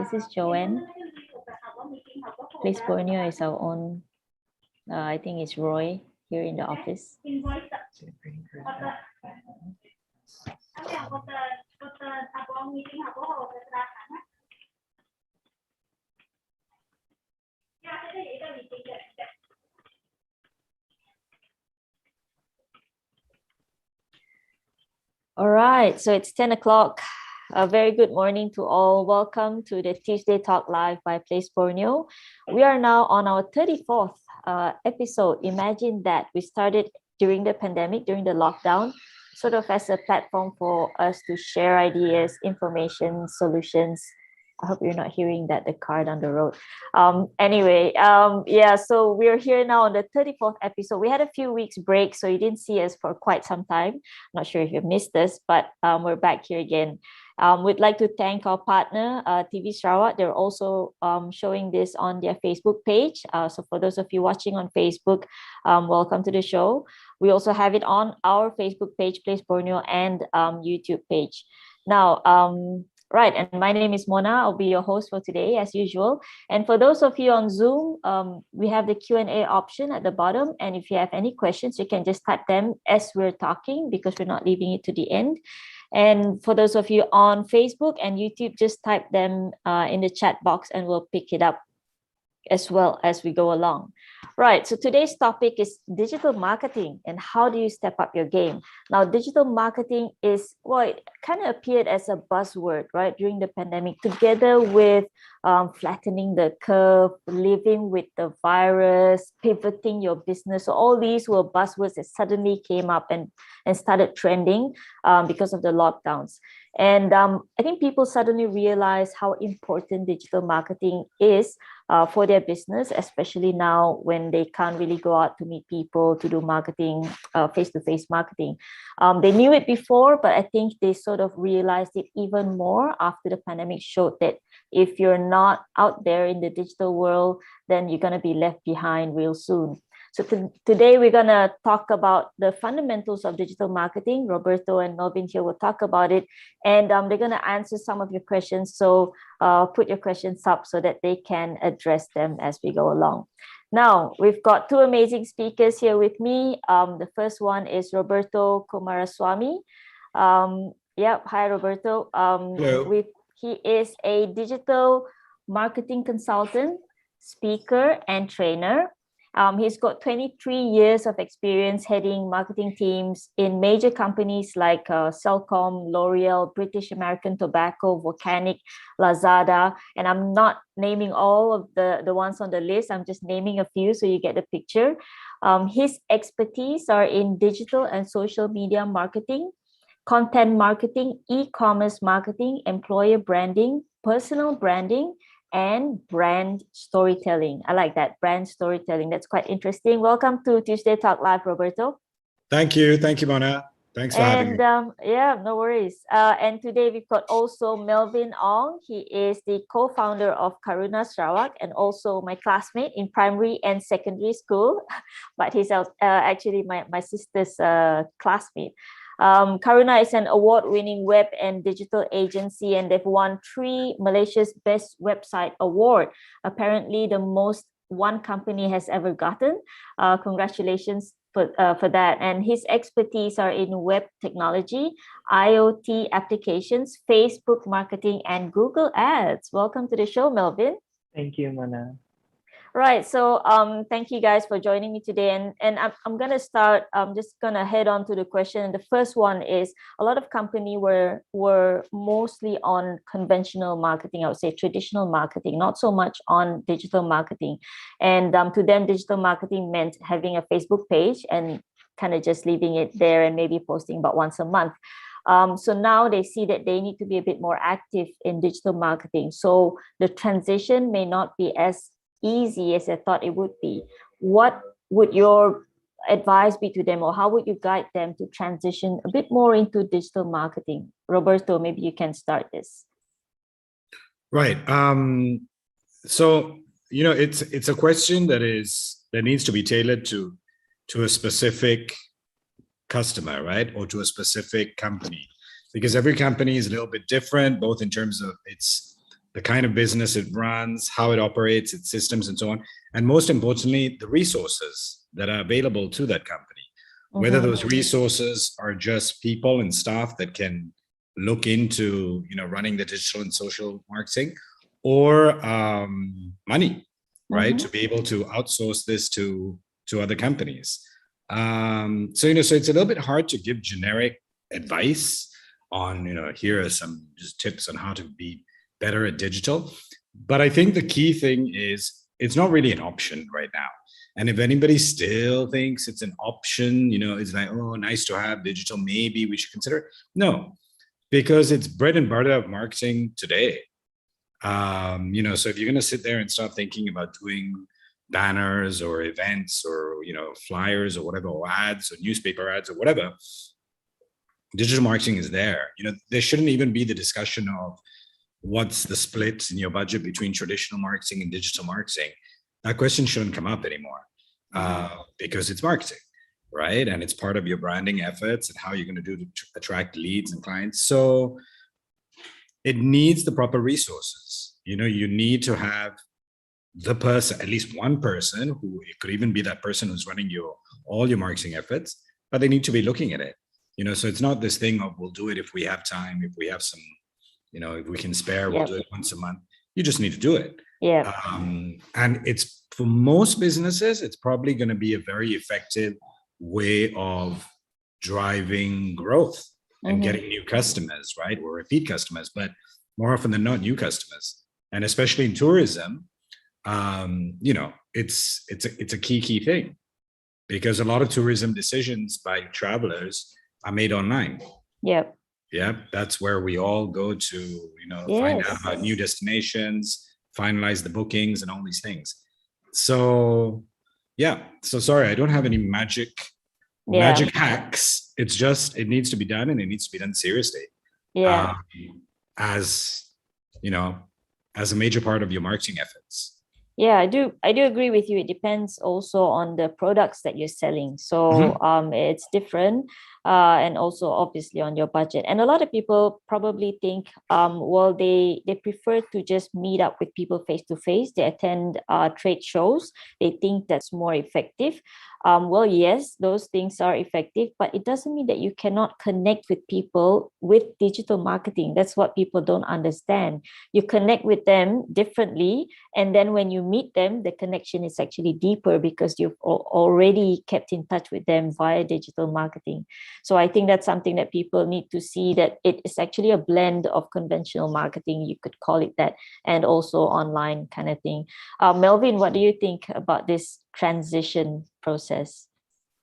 This is Joanne. Place Borneo is our own, I think it's Roy here in the office. All right, so it's 10 o'clock. A very good morning to all. Welcome to the Tuesday Talk Live by Place Borneo. We are now on our 34th episode. Imagine that we started during the pandemic, during the lockdown, sort of as a platform for us to share ideas, information, solutions. I hope you're not hearing that, the car down the road. Yeah, so we're here now on the 34th episode. We had a few weeks break, so you didn't see us for quite some time. I'm not sure if you missed us, but we're back here again. We'd like to thank our partner, TV Sarawak. They're also showing this on their Facebook page. So for those of you watching on Facebook, welcome to the show. We also have it on our Facebook page, Place Borneo, and YouTube page. Now, right, and my name is Mona. I'll be your host for today, as usual. And for those of you on Zoom, we have the Q&A option at the bottom. And if you have any questions, you can just type them as we're talking, because we're not leaving it to the end. And for those of you on Facebook and YouTube, just type them in the chat box and we'll pick it up as well as we go along. Right, so today's topic is digital marketing and how do you step up your game? Now, digital marketing is, well, it kind of appeared as a buzzword, right, during the pandemic, together with flattening the curve, living with the virus, pivoting your business. So all these were buzzwords that suddenly came up and started trending because of the lockdowns. And I think people suddenly realize how important digital marketing is for their business, especially now when they can't really go out to meet people to do marketing, face-to-face marketing. They knew it before, but I think they sort of realized it even more after the pandemic showed that if you're not out there in the digital world, then you're going to be left behind real soon. So today we're going to talk about the fundamentals of digital marketing. Roberto and Melvin here will talk about it, and they're going to answer some of your questions. So put your questions up so that they can address them as we go along. Now, we've got two amazing speakers here with me. The first one is Roberto Kumaraswamy. Hi, Roberto. Hello. He is a digital marketing consultant, speaker, and trainer. He's got 23 years of experience heading marketing teams in major companies like Cellcom, L'Oreal, British American Tobacco, Volcanic, Lazada. And I'm not naming all of the ones on the list. I'm just naming a few so you get the picture. His expertise are in digital and social media marketing, content marketing, e-commerce marketing, employer branding, personal branding, and brand storytelling. I like that, brand storytelling. That's quite interesting. Welcome to Tuesday Talk Live, Roberto. Thank you, Mona. Thanks for having me. Yeah, no worries. And today we've got also Melvin Ong. He is the co-founder of Karuna Sarawak and also my classmate in primary and secondary school, but he's actually my sister's classmate. Karuna is an award-winning web and digital agency, and they've won 3 Malaysia's Best Website Award. Apparently, the most one company has ever gotten. Congratulations for that. And his expertise are in web technology, IoT applications, Facebook marketing, and Google Ads. Welcome to the show, Melvin. Thank you, Mona. Right, so thank you guys for joining me today, and I'm gonna start. I'm just gonna head on to the question. The first one is, a lot of companies were mostly on conventional marketing, I would say traditional marketing, not so much on digital marketing. And to them, digital marketing meant having a Facebook page and kind of just leaving it there and maybe posting about once a month. So now they see that they need to be a bit more active in digital marketing. So the transition may not be as easy as I thought it would be. What would your advice be to them, or how would you guide them to transition a bit more into digital marketing? Roberto, maybe you can start this. Right. So it's a question that needs to be tailored to a specific customer, right, or to a specific company, because every company is a little bit different, both in terms of its the kind of business it runs, how it operates, its systems, and so on. And most importantly, the resources that are available to that company, whether those resources are just people and staff that can look into, running the digital and social marketing, or money, right, to be able to outsource this to other companies. So it's a little bit hard to give generic advice on, here are some just tips on how to be better at digital. But I think the key thing is it's not really an option right now. And if anybody still thinks it's an option, it's like, oh, nice to have digital, maybe we should consider it. No, because it's bread and butter of marketing today. So if you're going to sit there and start thinking about doing banners or events or, flyers or whatever, or ads or newspaper ads or whatever, digital marketing is there. There shouldn't even be the discussion of what's the split in your budget between traditional marketing and digital marketing. That question shouldn't come up anymore, because it's marketing, right? And it's part of your branding efforts and how you're going to do to attract leads and clients. So it needs the proper resources. You need to have the person, at least one person, who it could even be that person who's running all your marketing efforts, but they need to be looking at it. So it's not this thing of we'll do it if we have time, if we have some, if we can spare, we'll do it once a month. You just need to do it. Yeah. And it's, for most businesses, it's probably going to be a very effective way of driving growth and getting new customers, right? Or repeat customers, but more often than not, new customers. And especially in tourism, it's a key thing, because a lot of tourism decisions by travelers are made online. Yep. Yeah, that's where we all go to, find out about new destinations, finalize the bookings and all these things. So, so sorry, I don't have any magic hacks. It's just, it needs to be done, and it needs to be done seriously. Yeah. As a major part of your marketing efforts. Yeah, I do agree with you. It depends also on the products that you're selling. So it's different, and also obviously on your budget. And a lot of people probably think, they prefer to just meet up with people face to face. They attend trade shows. They think that's more effective. Yes, those things are effective, but it doesn't mean that you cannot connect with people with digital marketing. That's what people don't understand. You connect with them differently, and then when you meet them, the connection is actually deeper because you've already kept in touch with them via digital marketing. So I think that's something that people need to see, that it is actually a blend of conventional marketing, you could call it that, and also online kind of thing. Melvin, what do you think about this transition process?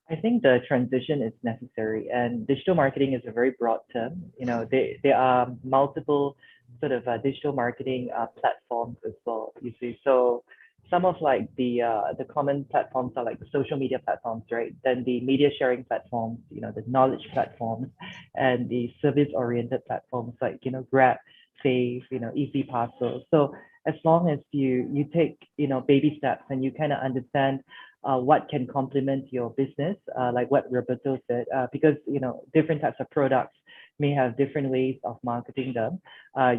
I think the transition is necessary, and digital marketing is a very broad term. There are multiple sort of digital marketing platforms as well, you see. So some of like the common platforms are like the social media platforms, right? Then the media sharing platforms, the knowledge platforms, and the service-oriented platforms like, Grab, Save, Easy Parcel. So as long as you take, baby steps, and you kind of understand what can complement your business, like what Roberto said, because, different types of products may have different ways of marketing them.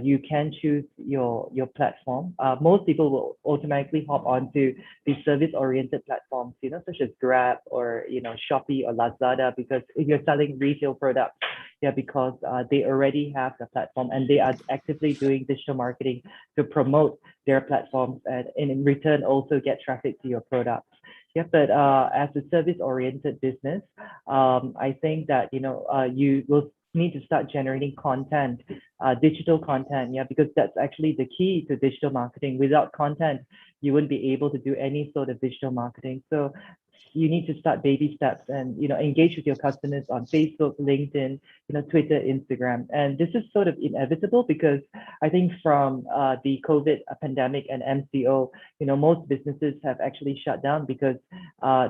You can choose your platform. Most people will automatically hop onto the service-oriented platforms, such as Grab or, Shopee or Lazada, because if you're selling retail products, because they already have the platform, and they are actively doing digital marketing to promote their platforms, and in return also get traffic to your products. But as a service-oriented business, I think that you will need to start generating content, digital content, because that's actually the key to digital marketing. Without content, you wouldn't be able to do any sort of digital marketing. So you need to start baby steps and engage with your customers on Facebook, LinkedIn, Twitter, Instagram. And this is sort of inevitable because I think from the COVID pandemic and MCO, most businesses have actually shut down because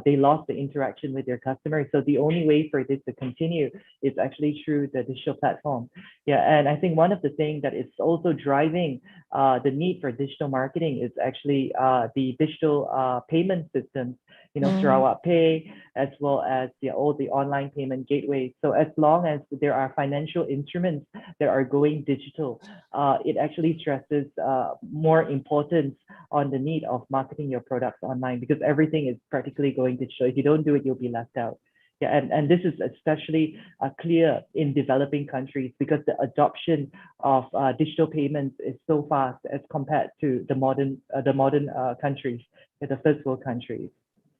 they lost the interaction with their customers. So the only way for this to continue is actually through the digital platform. And I think one of the things that is also driving the need for digital marketing is actually the digital payment systems, Sarawak Pay, as well as all the online payment gateways. So as long as there are financial instruments that are going digital, it actually stresses more importance on the need of marketing your products online, because everything is practically going digital. If you don't do it, you'll be left out. Yeah, and this is especially clear in developing countries, because the adoption of digital payments is so fast as compared to the modern countries, the first world countries.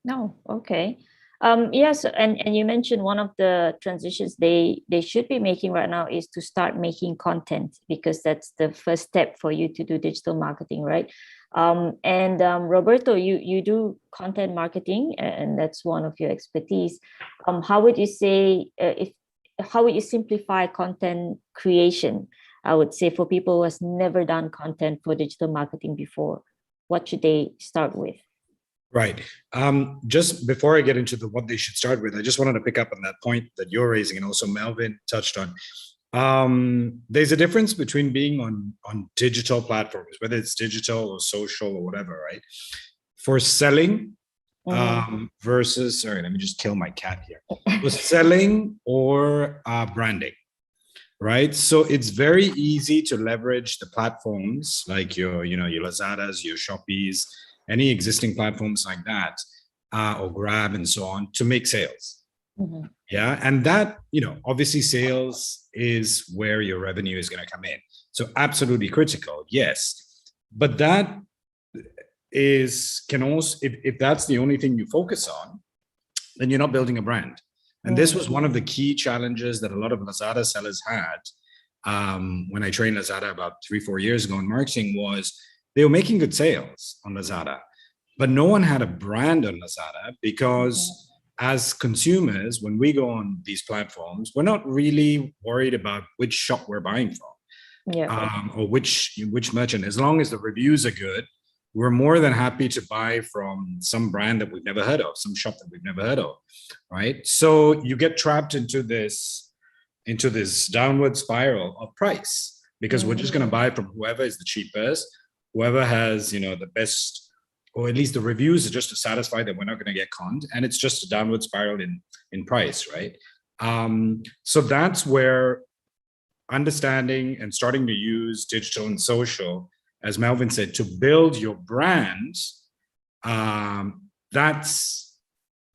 No, okay. Yes, and you mentioned one of the transitions they should be making right now is to start making content, because that's the first step for you to do digital marketing, right? Roberto, you do content marketing, and that's one of your expertise. How would you say how would you simplify content creation? I would say for people who has never done content for digital marketing before, what should they start with? Right. Just before I get into what they should start with, I just wanted to pick up on that point that you're raising, and also Melvin touched on. There's a difference between being on digital platforms, whether it's digital or social or whatever, right? For selling versus, sorry, let me just kill my cat here. For selling or branding, right? So it's very easy to leverage the platforms like your Lazadas, your Shoppees, any existing platforms like that, or Grab and so on, to make sales. Mm-hmm. Yeah. And that, obviously sales is where your revenue is going to come in. So absolutely critical. Yes. But that can also, if that's the only thing you focus on, then you're not building a brand. And this was one of the key challenges that a lot of Lazada sellers had when I trained Lazada about 3-4 years ago in marketing, was they were making good sales on Lazada, but no one had a brand on Lazada, because as consumers, when we go on these platforms, we're not really worried about which shop we're buying from, or which merchant. As long as the reviews are good, we're more than happy to buy from some brand that we've never heard of, some shop that we've never heard of, right? So you get trapped into this downward spiral of price, because we're just going to buy from whoever is the cheapest, whoever has, the best, or at least the reviews are just to satisfy that we're not going to get conned, and it's just a downward spiral in price, right? So that's where understanding and starting to use digital and social, as Melvin said, to build your brand, that's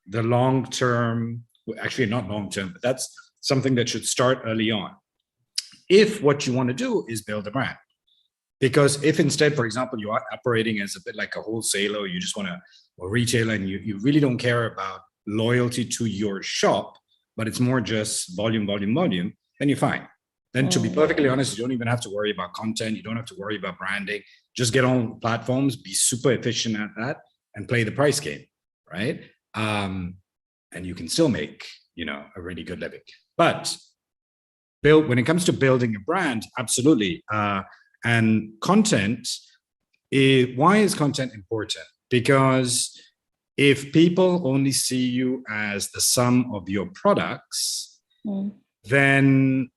the long-term, actually not long-term, but that's something that should start early on, if what you want to do is build a brand. Because if instead, for example, you are operating as a bit like a wholesaler, or you just want to, or retailer, and you really don't care about loyalty to your shop, but it's more just volume, then you're fine. Then to be perfectly honest, you don't even have to worry about content. You don't have to worry about branding. Just get on platforms, be super efficient at that, and play the price game, right? And you can still make, a really good living. But when it comes to building a brand, absolutely. And content, why is content important? Because if people only see you as the sum of your products, then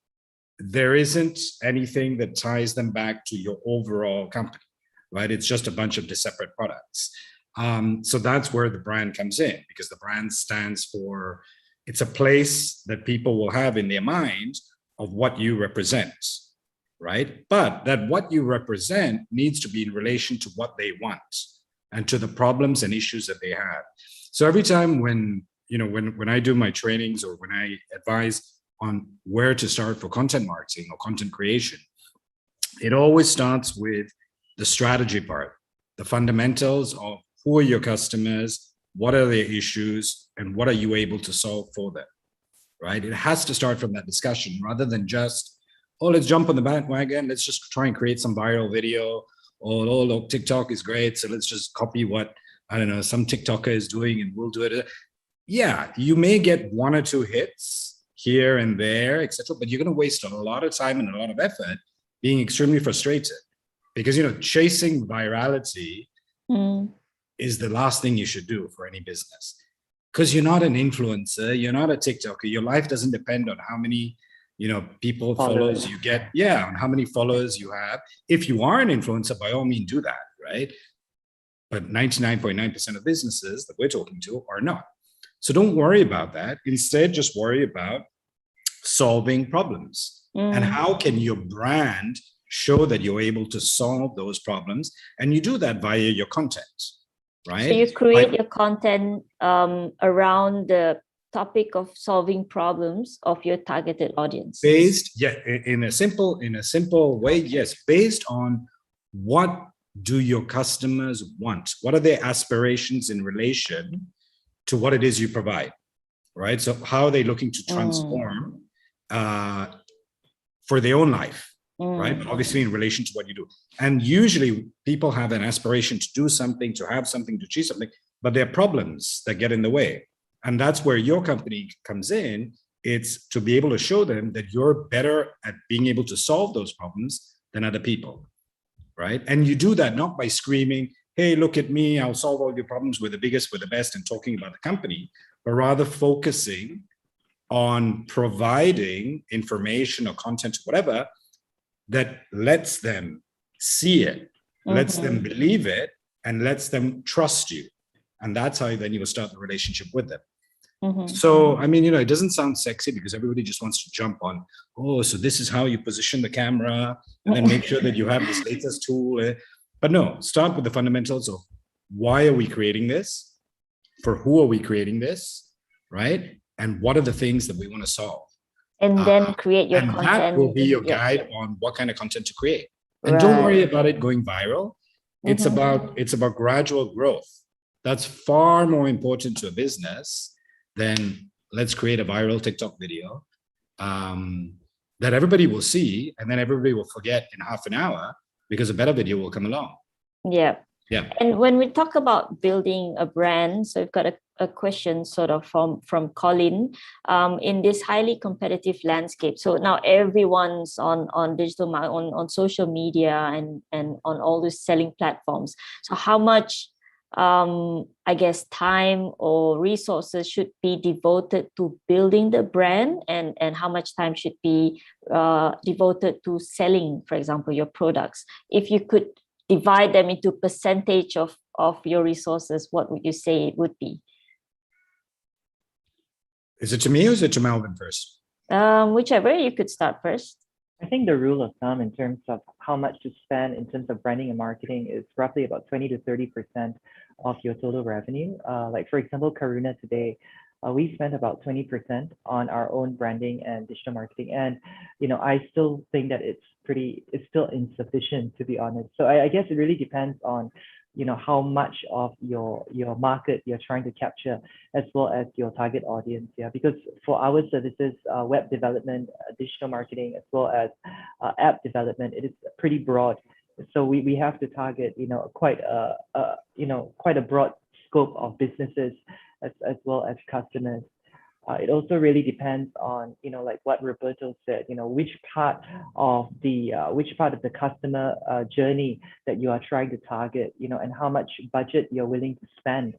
there isn't anything that ties them back to your overall company, right? It's just a bunch of separate products. So that's where the brand comes in, because the brand stands for, it's a place that people will have in their mind of what you represent, right? But that what you represent needs to be in relation to what they want and to the problems and issues that they have. So every time when I do my trainings, or when I advise on where to start for content marketing or content creation, it always starts with the strategy part, the fundamentals of who are your customers, what are their issues, and what are you able to solve for them, right? It has to start from that discussion, rather than just, oh, let's jump on the bandwagon, let's just try and create some viral video, or, oh, look, TikTok is great, so let's just copy what, I don't know, some TikToker is doing and we'll do it. Yeah, you may get 1 or 2 hits here and there, etc., but you're going to waste a lot of time and a lot of effort being extremely frustrated, because, chasing virality is the last thing you should do for any business, because you're not an influencer, you're not a TikToker, your life doesn't depend on how many people follows you get, on how many followers you have. If you are an influencer, by all means do that, right? But 99.9% of businesses that we're talking to are not. So don't worry about that. Instead, just worry about solving problems. And how can your brand show that you're able to solve those problems? And you do that via your content, right? So you create your content around the topic of solving problems of your targeted audience. Based, in a simple way, yes, based on what do your customers want? What are their aspirations in relation to what it is you provide, right? So how are they looking to transform for their own life, right? But obviously in relation to what you do. And usually people have an aspiration to do something, to have something, to achieve something, but there are problems that get in the way. And that's where your company comes in. It's to be able to show them that you're better at being able to solve those problems than other people, right? And you do that not by screaming, hey, look at me, I'll solve all your problems, we're the biggest, we're the best, and talking about the company, but rather focusing on providing information or content or whatever that lets them see it, lets them believe it, and lets them trust you. And that's how then you will start the relationship with them. So, I mean, it doesn't sound sexy because everybody just wants to jump on, oh, so this is how you position the camera and then make sure that you have this latest tool. But no, start with the fundamentals of why are we creating this? For who are we creating this? Right? And what are the things that we want to solve? And then create your and content. That will be your guide on what kind of content to create. And don't worry about it going viral. It's about gradual growth. That's far more important to a business than let's create a viral TikTok video that everybody will see, and then everybody will forget in half an hour because a better video will come along. Yeah. And when we talk about building a brand, so we've got a question sort of from Colin, in this highly competitive landscape. So now everyone's on digital, on social media and on all these selling platforms. So how much I guess time or resources should be devoted to building the brand, and how much time should be devoted to selling, for example, your products? If you could divide them into percentage of your resources, what would you say it would be? Is it to me or is it to Melvin first? Whichever, you could start first. I think the rule of thumb in terms of how much to spend in terms of branding and marketing is roughly about 20 to 30% of your total revenue. Like for example, Karuna today, we spent about 20% on our own branding and digital marketing. And, I still think that it's still insufficient, to be honest. So I guess it really depends on, how much of your market you're trying to capture, as well as your target audience. Yeah, because for our services, web development, digital marketing, as well as app development, it is pretty broad. So we have to target, quite a broad scope of businesses as well as customers. It also really depends on, like what Roberto said, which part of the customer journey that you are trying to target, and how much budget you're willing to spend.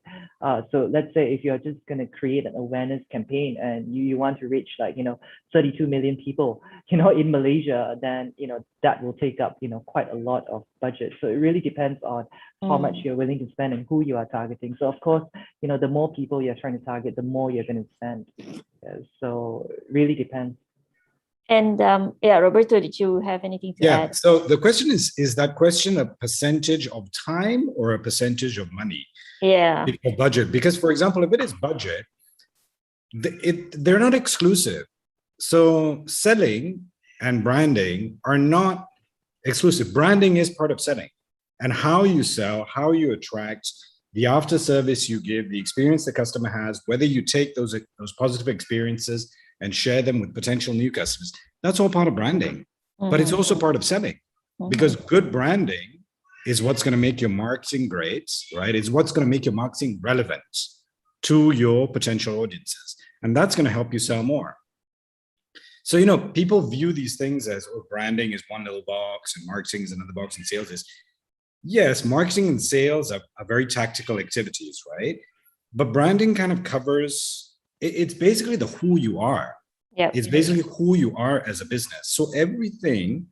So let's say if you're just going to create an awareness campaign and you want to reach 32 million people, in Malaysia, then, that will take up, quite a lot of budget. So it really depends on how much you're willing to spend and who you are targeting. So of course, the more people you're trying to target, the more you're going to spend. So it really depends. And Roberto, did you have anything to add? So the question is that question a percentage of time or a percentage of money? Yeah. Budget. Because for example, if it is budget, they're not exclusive. So selling and branding are not exclusive. Branding is part of selling, and how you sell, how you attract, the after service you give, the experience the customer has, whether you take those positive experiences and share them with potential new customers, that's all part of branding. But it's also part of selling, because good branding is what's going to make your marketing great, right? It's what's going to make your marketing relevant to your potential audiences, and that's going to help you sell more. So, people view these things as, branding is one little box and marketing is another box and sales is. Yes, marketing and sales are very tactical activities, right? But branding kind of covers, it's basically the who you are. Yeah. It's basically who you are as a business. So everything,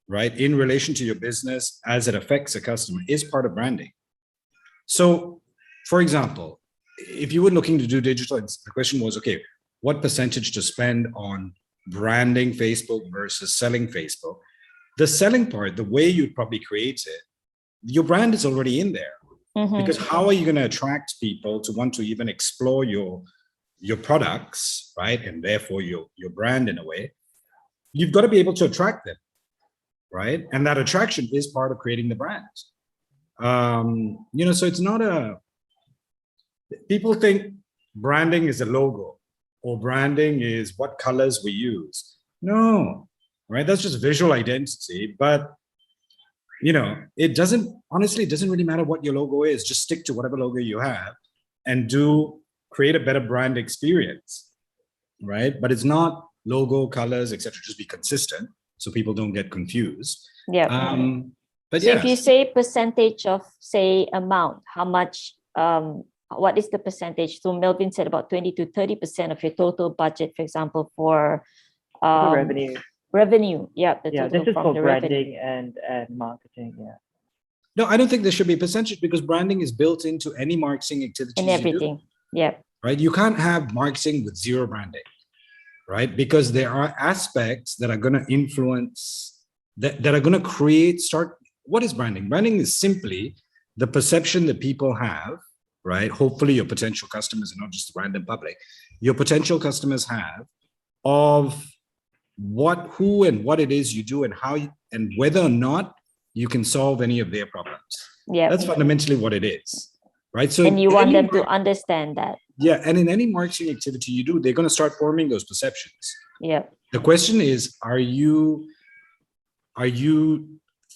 right, in relation to your business as it affects a customer is part of branding. So, for example, if you were looking to do digital, the question was, okay, what percentage to spend on branding Facebook versus selling Facebook? The selling part, the way you'd probably create it, your brand is already in there. Because how are you going to attract people to want to even explore your products, right? And therefore your brand in a way. You've got to be able to attract them, right? And that attraction is part of creating the brand. So it's not people think branding is a logo or branding is what colors we use. No, right? That's just visual identity. But it doesn't really matter what your logo is. Just stick to whatever logo you have and create a better brand experience, right? But it's not logo, colors, etc. Just be consistent so people don't get confused. Yeah. But so if you say percentage of, say, amount, how much, what is the percentage? So Melvin said about 20 to 30% of your total budget, for example, for revenue. Revenue, yeah. This is for branding and marketing, yeah. No, I don't think there should be a percentage because branding is built into any marketing activity. And everything, yeah. Right? You can't have marketing with zero branding, right? Because there are aspects that are going to influence, that are going to what is branding? Branding is simply the perception that people have, right? Hopefully your potential customers are not just the random public. Your potential customers have of who and what it is you do and how and whether or not you can solve any of their problems. Yeah, that's fundamentally what it is, right? So and you want them to understand that. Yeah, and in any marketing activity you do, they're going to start forming those perceptions. Yeah. The question is, are you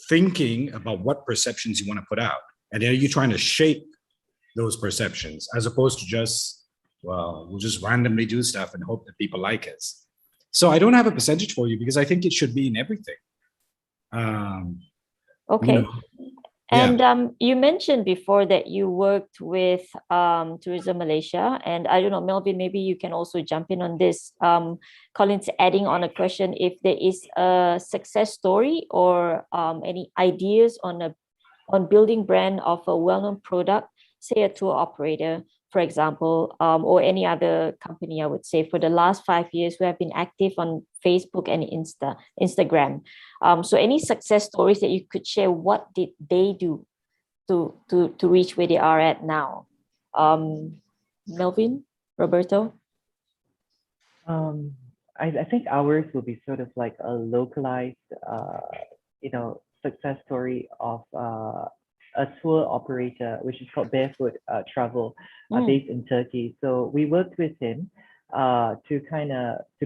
thinking about what perceptions you want to put out, and are you trying to shape those perceptions as opposed to just, well, we'll just randomly do stuff and hope that people like us? So I don't have a percentage for you because I think it should be in everything. Okay. And you mentioned before that you worked with Tourism Malaysia, and I don't know, Melvin, maybe you can also jump in on this. Colin's adding on a question if there is a success story or any ideas on building brand of a well-known product, say a tour operator, for example, or any other company, I would say, for the last 5 years who have been active on Facebook and Instagram. So any success stories that you could share, what did they do to reach where they are at now? Melvin, Roberto? I think ours will be sort of like a localized, success story of a tour operator, which is called Barefoot Travel, based in Turkey. So we worked with him to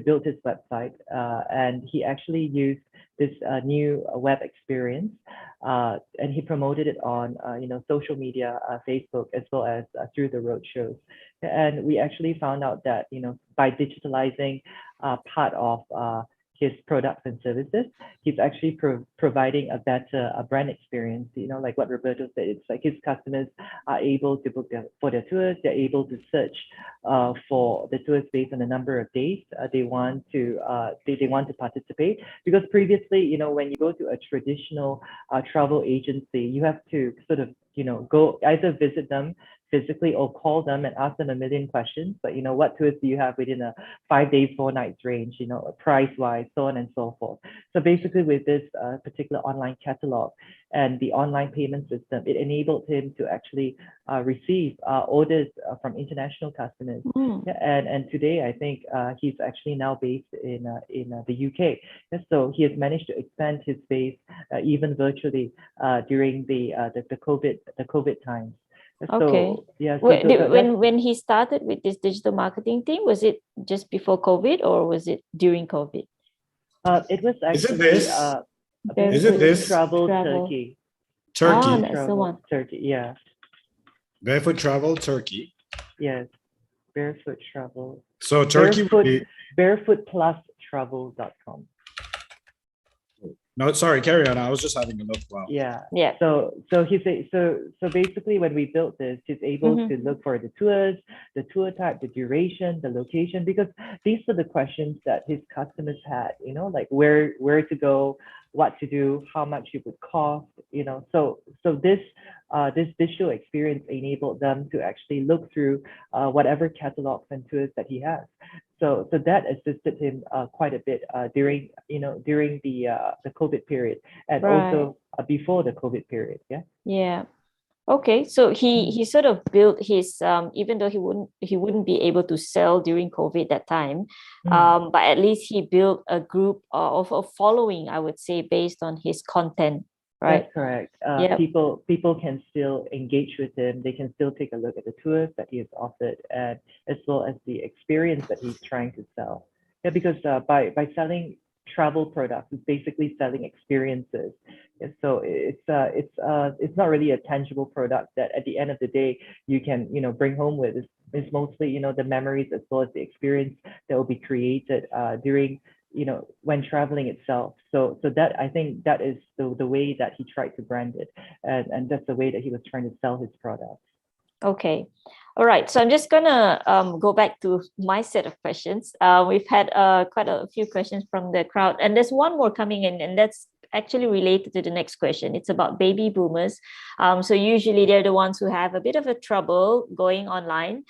build his website, and he actually used this new web experience, and he promoted it on social media, Facebook, as well as through the road shows. And we actually found out that by digitalizing part of his products and services, he's actually providing a better brand experience. Like what Roberto said, it's like his customers are able to book for their tours. They're able to search for the tours based on the number of days they want to participate. Because previously, when you go to a traditional travel agency, you have to sort of go either visit them physically or call them and ask them a million questions. But what tours do you have within a 5 days, 4 nights range, price wise, so on and so forth. So basically with this particular online catalog and the online payment system, it enabled him to actually receive orders from international customers. And today, I think he's actually now based in the UK. And so he has managed to expand his base even virtually during the COVID times. Okay. So, yeah. When he started with this digital marketing thing, was it just before COVID or was it during COVID? It was actually. Is it this? Travel Turkey. Turkey. Ah, that's the one. Turkey, yeah. Barefoot Travel Turkey. Yes, Barefoot Travel. So Turkey would be barefootplustravel.com. No, sorry, carry on. I was just having a look. Wow. Yeah. Yeah. So basically when we built this, he's able to look for the tours, the tour type, the duration, the location, because these are the questions that his customers had, like where to go, what to do, how much it would cost, So this digital experience enabled them to actually look through whatever catalogs and tours that he has. So that assisted him quite a bit during the COVID period, and also before the COVID period. Yeah. Yeah. Okay. So he sort of built his even though he wouldn't be able to sell during COVID that time, but at least he built a group of a following, I would say, based on his content. Right. That's correct. Yep. People can still engage with him. They can still take a look at the tours that he has offered, and as well as the experience that he's trying to sell. Yeah, because by selling travel products, it's basically selling experiences. And so it's not really a tangible product that at the end of the day you can bring home with. It's mostly the memories as well as the experience that will be created during when traveling itself. So that, I think that is the way that he tried to brand it, and that's the way that he was trying to sell his products. Okay. All right. So I'm just gonna go back to my set of questions. We've had quite a few questions from the crowd, and there's one more coming in, and that's actually related to the next question. It's about baby boomers. So usually they're the ones who have a bit of a trouble going online.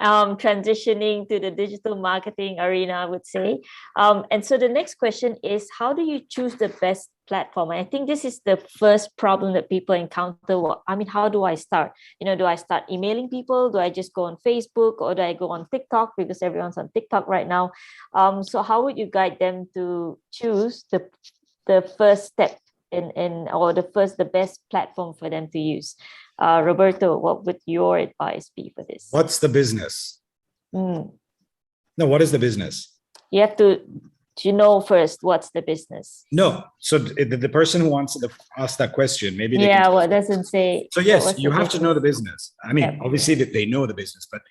Transitioning to the digital marketing arena, I would say. And so the next question is, how do you choose the best platform? And I think this is the first problem that people encounter. How do I start? Do I start emailing people? Do I just go on Facebook, or do I go on TikTok, because everyone's on TikTok right now? So how would you guide them to choose the first step or the best platform for them to use? Roberto, what would your advice be for this? What's the business? No, what is the business? You have to know first what's the business. No, so the person who wants to ask that question, maybe they can... what doesn't say. So yes, you have to know the business. Obviously that they know the business, but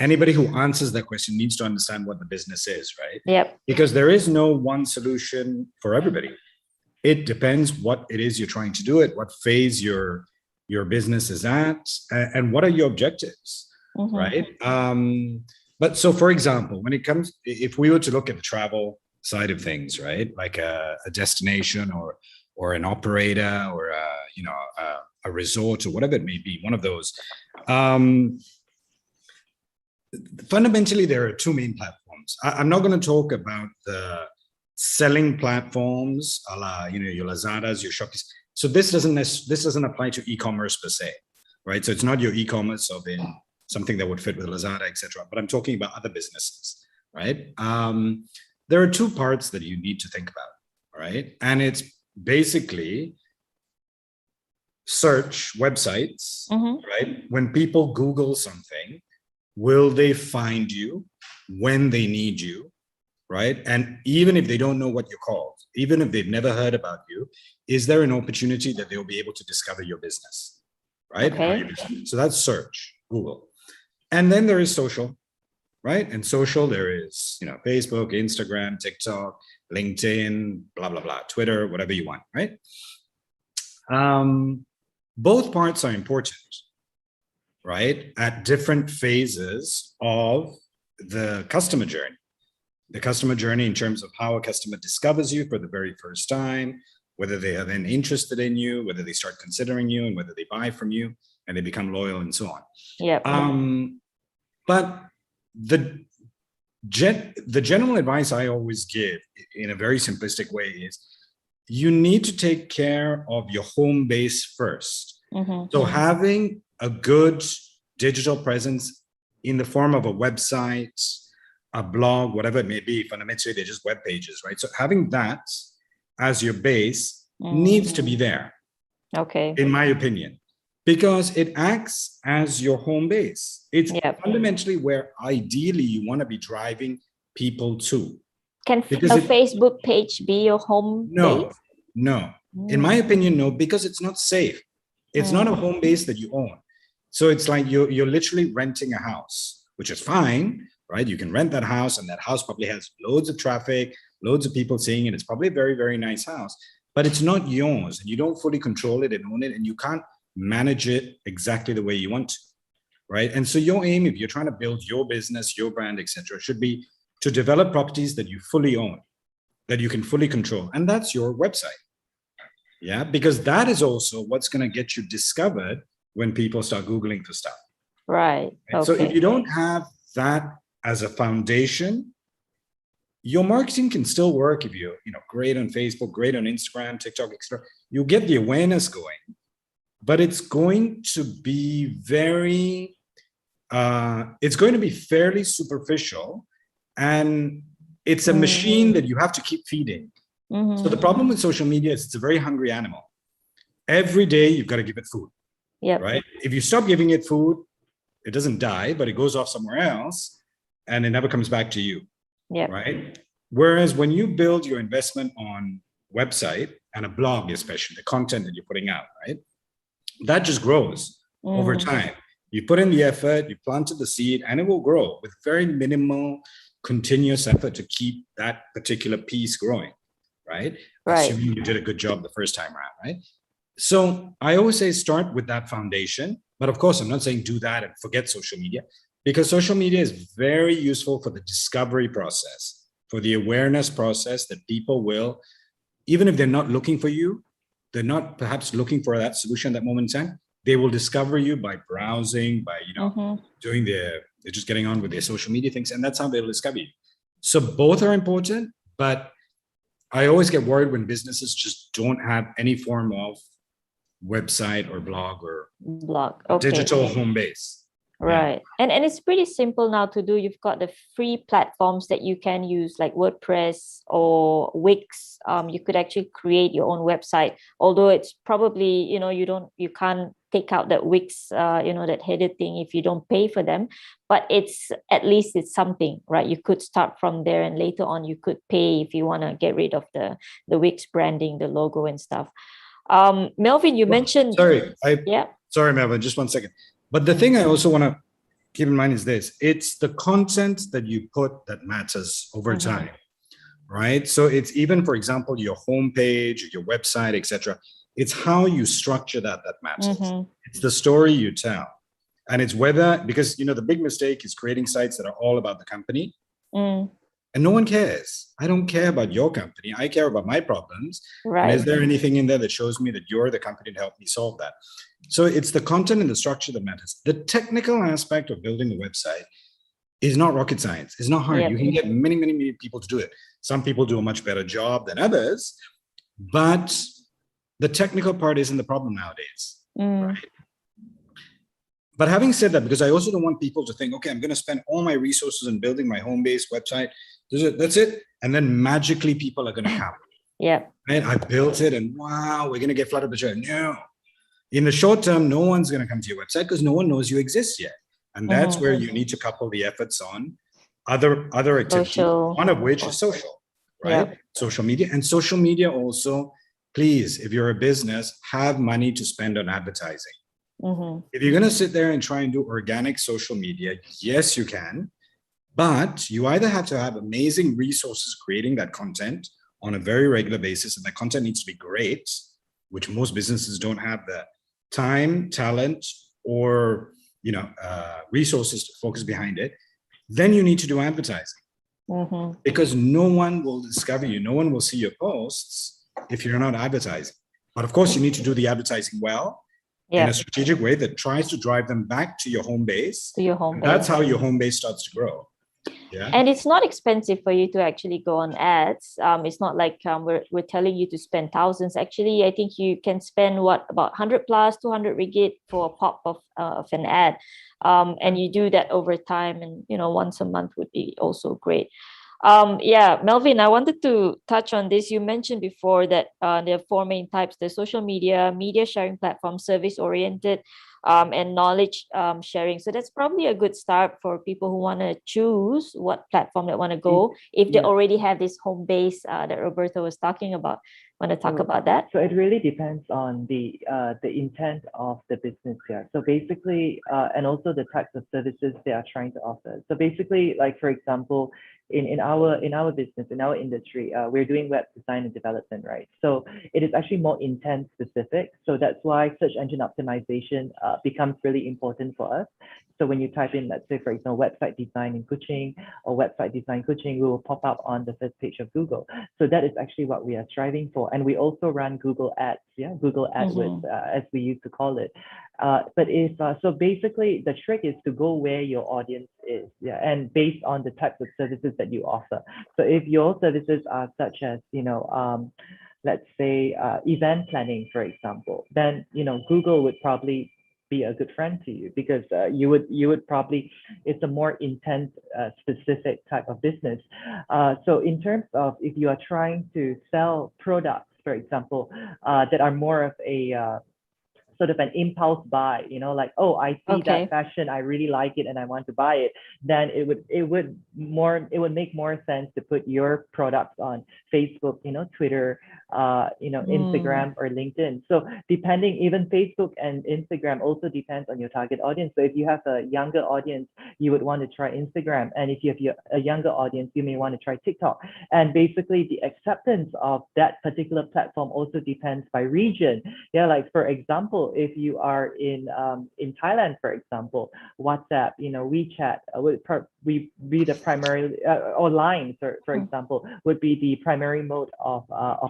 anybody who answers that question needs to understand what the business is, right? Yep. Because there is no one solution for everybody. It depends what it is you're trying to do, at what phase your business is at, and what are your objectives, right? But so, for example, if we were to look at the travel side of things, right, like a destination or an operator or a resort or whatever it may be, one of those. Fundamentally, there are two main platforms. I'm not going to talk about the selling platforms, a la, your Lazadas, your Shopees. So this doesn't apply to e-commerce per se, right? So it's not your e-commerce of something that would fit with Lazada, etc. But I'm talking about other businesses, right? There are two parts that you need to think about, right? And it's basically search websites, right? When people Google something, will they find you when they need you, right? And even if they don't know what you're called, even if they've never heard about you, is there an opportunity that they'll be able to discover your business, right? Okay. So that's search, Google. And then there is social, right? And social, there is, Facebook, Instagram, TikTok, LinkedIn, blah, blah, blah, Twitter, whatever you want, right? Both parts are important, right? At different phases of the customer journey. The customer journey in terms of how a customer discovers you for the very first time, whether they are then interested in you, whether they start considering you, and whether they buy from you and they become loyal and so on. Yeah. But the general advice I always give in a very simplistic way is you need to take care of your home base first. So having a good digital presence in the form of a website, a blog, whatever it may be, fundamentally they're just web pages, right? So having that as your base needs to be there, okay, in my opinion, because it acts as your home base. It's fundamentally where ideally you want to be driving people to. Can a Facebook page be your home base? No. In my opinion, no, because it's not safe. It's not a home base that you own. So it's like you're literally renting a house, which is fine, right? You can rent that house, and that house probably has loads of traffic, loads of people seeing it. It's probably a very, very nice house, but it's not yours, and you don't fully control it and own it, and you can't manage it exactly the way you want to, right? And so your aim, if you're trying to build your business, your brand, etc., should be to develop properties that you fully own, that you can fully control, and that's your website. Yeah, because that is also what's going to get you discovered when people start Googling for stuff. Right. Okay. So if you don't have that as a foundation, your marketing can still work if you're, great on Facebook, great on Instagram, TikTok, etc. You'll get the awareness going, but it's going to be fairly superficial, and it's a machine that you have to keep feeding. Mm-hmm. So the problem with social media is it's a very hungry animal. Every day you've got to give it food. Yep. Right? If you stop giving it food, it doesn't die, but it goes off somewhere else and it never comes back to you. Yep. Right? Whereas when you build your investment on website and a blog, especially the content that you're putting out, right? That just grows over time. You put in the effort, you planted the seed, and it will grow with very minimal continuous effort to keep that particular piece growing. Right? Assuming you did a good job the first time around, right? So I always say start with that foundation. But of course, I'm not saying do that and forget social media, because social media is very useful for the discovery process, for the awareness process that people will, even if they're not looking for you, they're not perhaps looking for that solution at that moment in time, they will discover you by browsing, by, they're just getting on with their social media things. And that's how they'll discover you. So both are important, but I always get worried when businesses just don't have any form of website or blog or digital home base. Right. Yeah. And it's pretty simple now to do. You've got the free platforms that you can use, like WordPress or Wix. You could actually create your own website, although it's probably, you can't take out that Wix, that header thing if you don't pay for them, but at least it's something, right? You could start from there, and later on you could pay if you want to get rid of the Wix branding, the logo and stuff. Melvin, you mentioned. Sorry, Melvin, just 1 second. But the thing I also want to keep in mind is this: it's the content that you put that matters over time, right? So it's even, for example, your homepage, your website, etc. It's how you structure that matters. It's the story you tell, and it's because the big mistake is creating sites that are all about the company, and no one cares. I don't care about your company. I care about my problems. Right. And is there anything in there that shows me that you're the company to help me solve that? So it's the content and the structure that matters. The technical aspect of building a website is not rocket science. It's not hard. Yep. You can get many, many, many people to do it. Some people do a much better job than others, but the technical part isn't the problem nowadays. Right? But having said that, because I also don't want people to think, okay, I'm going to spend all my resources on building my home-based website. That's it. And then magically people are going to come. Yeah. Right? I built it and wow, we're going to get flooded with joy. No. In the short term, no one's going to come to your website because no one knows you exist yet. And that's where you need to couple the efforts on other activities, one of which is social, right? Yep. Social media. And social media also, please, if you're a business, have money to spend on advertising. If you're going to sit there and try and do organic social media, yes, you can. But you either have to have amazing resources creating that content on a very regular basis, and that content needs to be great, which most businesses don't have the time, talent, or resources to focus behind it. Then you need to do advertising, because no one will discover you. No one will see your posts if you're not advertising. But of course, you need to do the advertising well. In a strategic way that tries to drive them back to your home base. That's how your home base starts to grow. Yeah. And it's not expensive for you to actually go on ads. It's not like we're telling you to spend thousands. Actually, I think you can spend about 100 plus 200 ringgit for a pop of an ad. And you do that over time, and once a month would be also great. Melvin, I wanted to touch on this. You mentioned before that there are four main types: the social media sharing platform, service oriented, and knowledge sharing. So that's probably a good start for people who want to choose what platform they want to go if they already have this home base that Roberto was talking about. Want to talk about that? So it really depends on the intent of the business here. So basically, and also the types of services they are trying to offer. So basically, like for example, in our business, in our industry, we're doing web design and development, right? So it is actually more intent specific. So that's why search engine optimization becomes really important for us. So when you type in, let's say, for example, website design and coaching or website design coaching, we will pop up on the first page of Google. So that is actually what we are striving for. And we also run Google Ads, Google AdWords, as we used to call it. But if so, basically the trick is to go where your audience is, and based on the types of services that you offer. So if your services are such as, let's say event planning, for example, then Google would probably be a good friend to you, because you would probably, it's a more intent specific type of business. So in terms of if you are trying to sell products, for example, that are more of a sort of an impulse buy, like, oh, I see that fashion, I really like it and I want to buy it, then it would make more sense to put your products on Facebook, Twitter, Instagram or LinkedIn. So depending, even Facebook and Instagram also depends on your target audience. So if you have a younger audience, you would want to try Instagram. And if you have a younger audience, you may want to try TikTok. And basically the acceptance of that particular platform also depends by region. Like for example, if you are in Thailand, for example, WhatsApp, WeChat would be the primary, or Line, for example, would be the primary mode of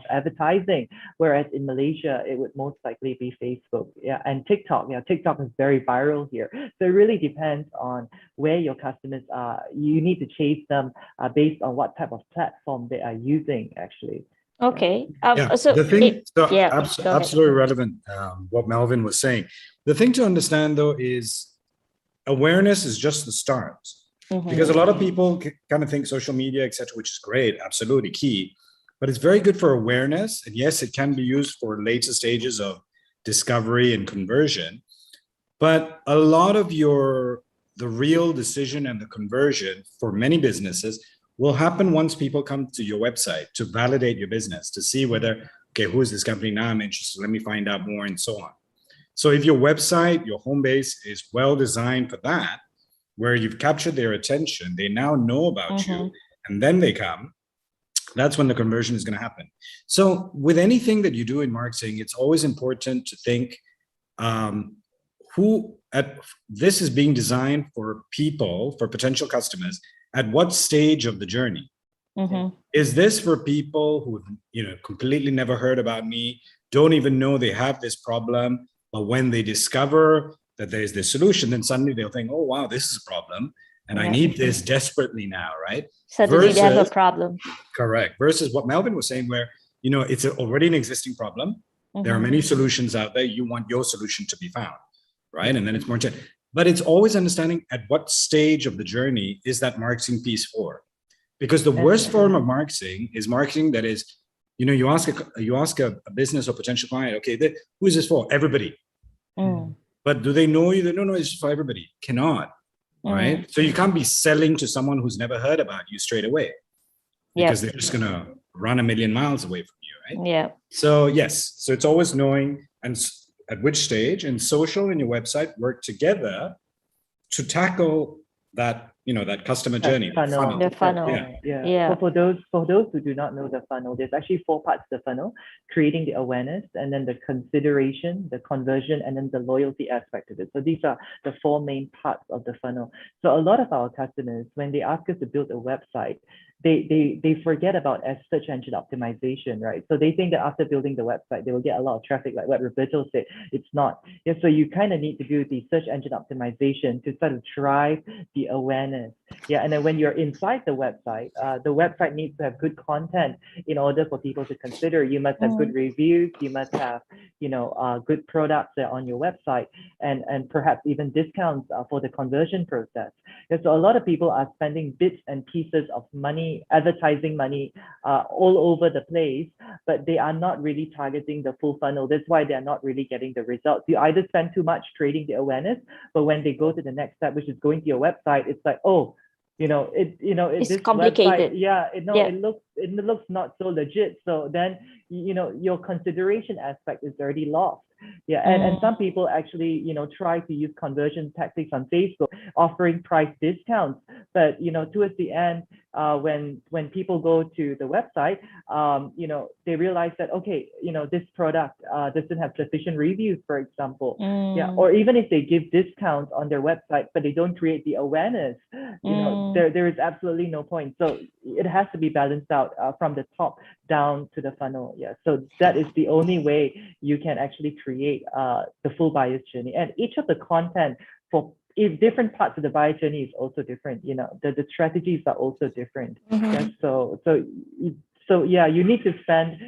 advertising. Whereas in Malaysia, it would most likely be Facebook, and TikTok. TikTok is very viral here. So it really depends on where your customers are. You need to chase them based on what type of platform they are using, actually. Okay. Absolutely relevant. What Melvin was saying. The thing to understand though is awareness is just the start, because a lot of people kind of think social media, etc., which is great, absolutely key, but it's very good for awareness. And yes, it can be used for later stages of discovery and conversion. But a lot of the real decision and the conversion for many businesses will happen once people come to your website to validate your business, to see whether, okay, who is this company? Now I'm interested, let me find out more, and so on. So if your website, your home base is well designed for that, where you've captured their attention, they now know about you, and then they come, that's when the conversion is going to happen. So with anything that you do in marketing, it's always important to think, this is being designed for people, for potential customers, at what stage of the journey? Is this for people who completely never heard about me, don't even know they have this problem, but when they discover that there's this solution, then suddenly they'll think, oh wow, this is a problem and I need this desperately now, right? Suddenly they have a problem. Correct. Versus what Melvin was saying, where it's already an existing problem. There are many solutions out there. You want your solution to be found, right? And then it's more intense. But it's always understanding at what stage of the journey is that marketing piece for. Because the worst form of marketing is marketing that is, you ask a business or potential client, okay, who is this for? Everybody. But do they know you? They don't know it's for everybody. Cannot, right? So you can't be selling to someone who's never heard about you straight away, because they're just going to run a million miles away from you, right? Yeah. So yes, so it's always knowing and at which stage, and social and your website work together to tackle that, that customer journey. The funnel. Yeah. So for those who do not know the funnel, there's actually 4 parts to the funnel: creating the awareness, and then the consideration, the conversion, and then the loyalty aspect of it. So these are the 4 main parts of the funnel. So a lot of our customers, when they ask us to build a website, they forget about search engine optimization, right? So they think that after building the website, they will get a lot of traffic, like what Roberto said. It's not. So you kind of need to do the search engine optimization to sort of drive the awareness. And then when you're inside the website needs to have good content in order for people to consider. You must have good reviews. You must have, good products on your website, and perhaps even discounts for the conversion process. So a lot of people are spending bits and pieces of money, advertising money, all over the place, but they are not really targeting the full funnel. That's why they're not really getting the results. You either spend too much creating the awareness, but when they go to the next step, which is going to your website, it's like, oh, It's this complicated. website, it looks not so legit. So then, your consideration aspect is already lost. Yeah, and some people actually, try to use conversion tactics on Facebook, offering price discounts. But towards the end, when people go to the website, they realize that, okay, this product doesn't have sufficient reviews, for example. Yeah, or even if they give discounts on their website, but they don't create the awareness, there is absolutely no point. So it has to be balanced out from the top down to the funnel. Yeah, so that is the only way you can actually create the full buyer's journey. And each of the content for if different parts of the buyer journey is also different, the strategies are also different. Yeah, so yeah, you need to spend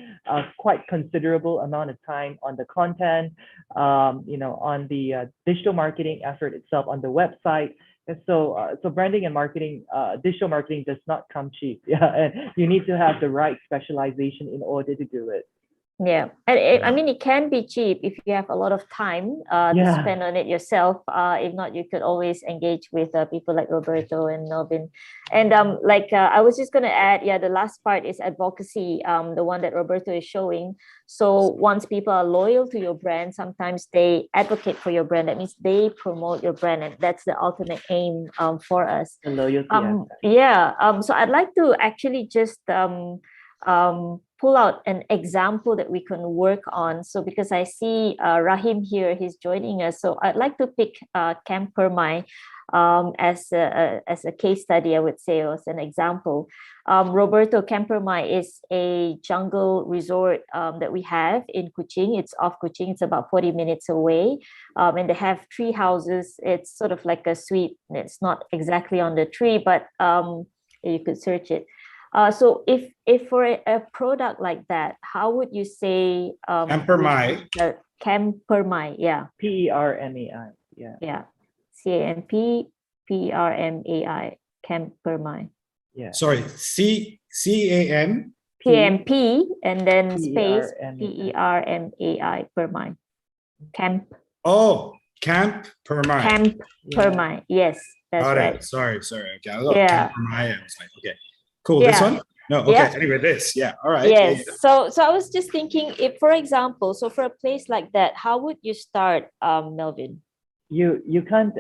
quite considerable amount of time on the content, on the digital marketing effort itself, on the website. And so branding and marketing, digital marketing does not come cheap. Yeah, and you need to have the right specialization in order to do it. Yeah, and I mean, it can be cheap if you have a lot of time to spend on it yourself. If not, you could always engage with people like Roberto and Melvin. And I was just going to add, the last part is advocacy, the one that Roberto is showing. So once people are loyal to your brand, sometimes they advocate for your brand. That means they promote your brand, and that's the ultimate aim for us. The loyalty So I'd like to actually just pull out an example that we can work on. So because I see Rahim here, he's joining us. So I'd like to pick Camp Permai as a case study, I would say, or as an example. Roberto, Camp Permai is a jungle resort that we have in Kuching. It's off Kuching. It's about 40 minutes away. And they have tree houses. It's sort of like a suite. It's not exactly on the tree, but you could search it. So if for a product like that, how would you say Camp Permai? Camp Permai, yeah. PERMAI, yeah. Yeah. CAMP PERMAI, Camp Permai. Yeah. Sorry, CAM? PMP and then space PERMAI, Permai. Camp. Oh, Camp Permai. Camp Permai, yes, that's right. Sorry. Okay, Camp Permai. I was like, okay. Cool. Yeah. This one? No. Okay. Yeah. Anyway, this. Yeah. All right. Yes. Yeah. So I was just thinking, if, for example, so for a place like that, how would you start, Melvin? You can't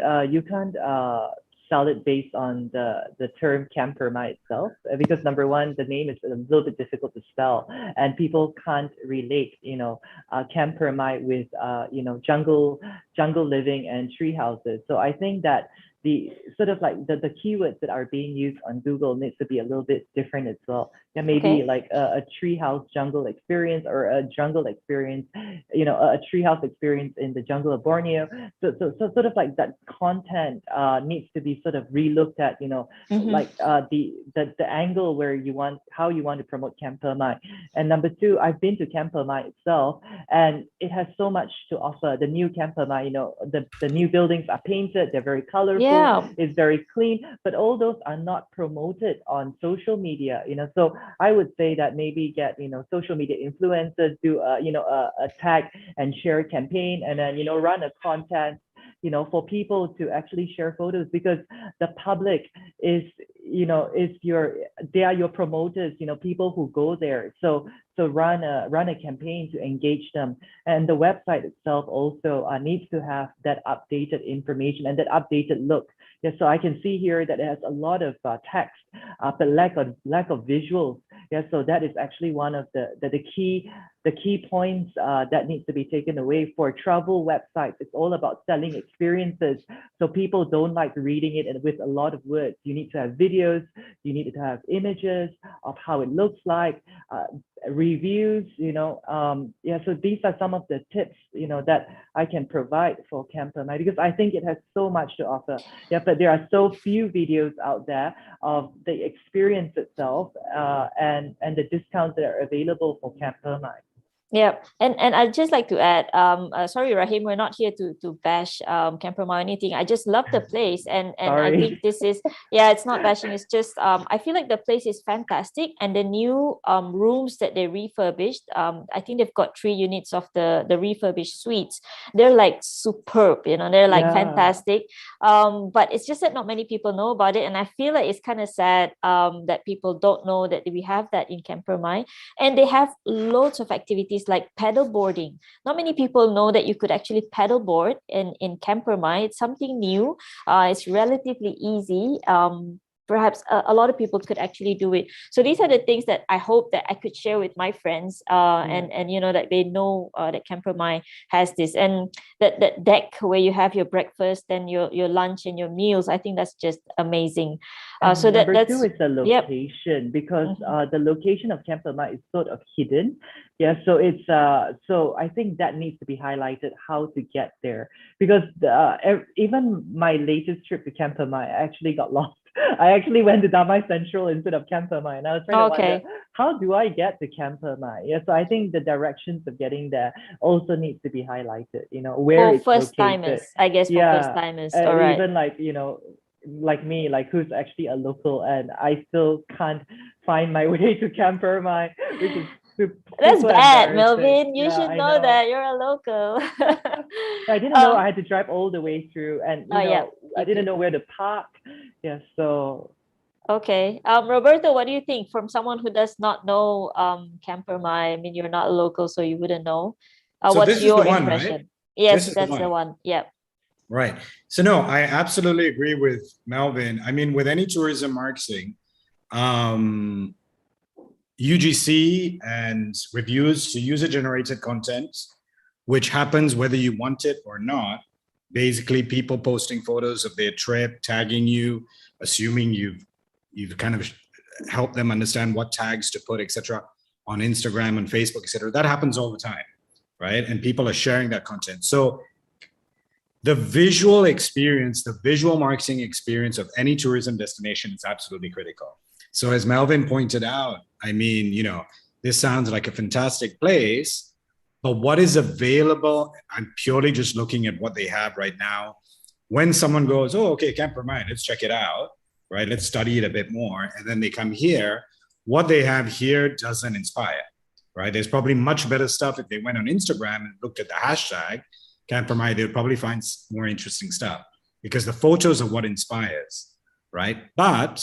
sell it based on the term Camp Permai itself, because number one, the name is a little bit difficult to spell, and people can't relate, Camp Permai with jungle living and tree houses. So I think that the sort of like the keywords that are being used on Google needs to be a little bit different as well. Yeah, maybe like a treehouse jungle experience, or a jungle experience, a treehouse experience in the jungle of Borneo. So sort of like that content needs to be sort of relooked at, like the angle where how you want to promote Camp Permai. And number two, I've been to Camp Permai itself, and it has so much to offer. The new Camp Permai, the new buildings are painted, they're very colorful. Yeah. It's very clean, but all those are not promoted on social media, so I would say that maybe get, social media influencers, do a tag and share campaign, and then, run a contest, for people to actually share photos, because the public is, they are your promoters, people who go there. So run a campaign to engage them. And the website itself also needs to have that updated information and that updated look. Yeah, so I can see here that it has a lot of text, but lack of visuals. Yeah, so that is actually one of the key points that needs to be taken away for travel websites. It's all about selling experiences. So people don't like reading it with a lot of words. You need to have videos, you need to have images of how it looks like, reviews, so these are some of the tips, that I can provide for Camp Permai, because I think it has so much to offer. Yeah, but there are so few videos out there of the experience itself, and the discounts that are available for Camp Permai. Yeah, and I'd just like to add, sorry, Rahim, we're not here to bash Camperma or anything. I just love the place, and I Sorry. think this is, yeah, it's not bashing. It's just I feel like the place is fantastic, and the new rooms that they refurbished, I think they've got 3 units of the refurbished suites. They're like superb, they're like Yeah. fantastic. But it's just that not many people know about it, and I feel like it's kind of sad that people don't know that we have that in Camperma. And they have loads of activities like paddleboarding. Not many people know that you could actually paddleboard in Campermai. It's something new. It's relatively easy. Perhaps a lot of people could actually do it. So these are the things that I hope that I could share with my friends, and that they know that Campermai has this, and that deck where you have your breakfast and your lunch and your meals. I think that's just amazing. And So number that's two is the yep. location, because Mhm. the location of Camp Lemah is sort of hidden. Yeah, so it's so I think that needs to be highlighted, how to get there, because even my latest trip to Camp Lemah, I actually got lost. I actually went to Damai Central instead of Camp Lemah, and I was trying to wonder, Okay. how do I get to Camp Lemah? Yeah, so I think the directions of getting there also needs to be highlighted. Where For it's first located. timers, I guess, for first Yeah, timers. All and right. even like like me, like who's actually a local, and I still can't find my way to Camp Ermine, which is That's super bad, embarrassing. Melvin. You Yeah, should I know know. that you're a local. I didn't know I um. had to drive all the way through, and Oh yeah, I you didn't could. know where to park. Yeah, so Okay. Roberto, what do you think? From someone who does not know Campermai, I mean, you're not a local, so you wouldn't know. So What's this is the your one, right? impression? This Yes, is the that's the one. one. Yep. Right. So no, I absolutely agree with Melvin. I mean, with any tourism marketing, um, UGC and reviews to user-generated content, which happens whether you want it or not. Basically, people posting photos of their trip, tagging you, assuming you've kind of helped them understand what tags to put, etc., on Instagram and Facebook, etc. That happens all the time, right? And people are sharing that content. So the visual experience, the visual marketing experience of any tourism destination is absolutely critical. So as Melvin pointed out, I mean, this sounds like a fantastic place, but what is available? I'm purely just looking at what they have right now. When someone goes, oh, okay, Camp Vermont, let's check it out, right? Let's study it a bit more. And then they come here, what they have here doesn't inspire, right? There's probably much better stuff if they went on Instagram and looked at the hashtag Camp Vermont, they would probably find more interesting stuff because the photos are what inspires, right? But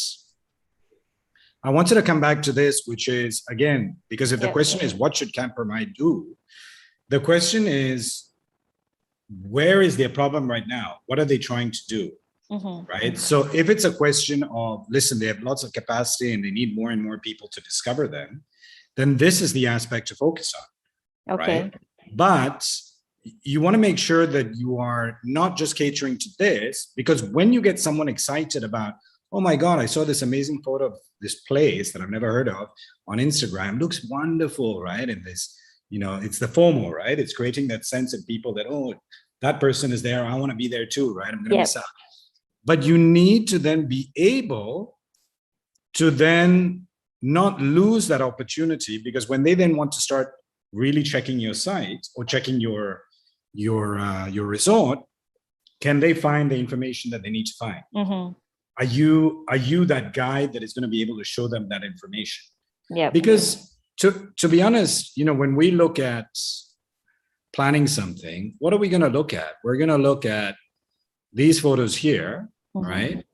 I wanted to come back to this, which is, again, because if the question is, what should Camp Vermont do? The question is, where is their problem right now? What are they trying to do? Mm-hmm. Right? So if it's a question of, listen, they have lots of capacity and they need more and more people to discover them, then this is the aspect to focus on, Okay. right? But you want to make sure that you are not just catering to this, because when you get someone excited about, oh my God, I saw this amazing photo of this place that I've never heard of on Instagram, looks wonderful, right? And this, it's the FOMO, right? It's creating that sense in people that, oh, that person is there, I want to be there too, right? I'm going to miss out. But you need to then be able to then not lose that opportunity, because when they then want to start really checking your site or checking your resort, can they find the information that they need to find? Mm-hmm. Are you that guide that is going to be able to show them that information? Yeah. Because to be honest, when we look at planning something, what are we going to look at? We're going to look at these photos here, mm-hmm. right?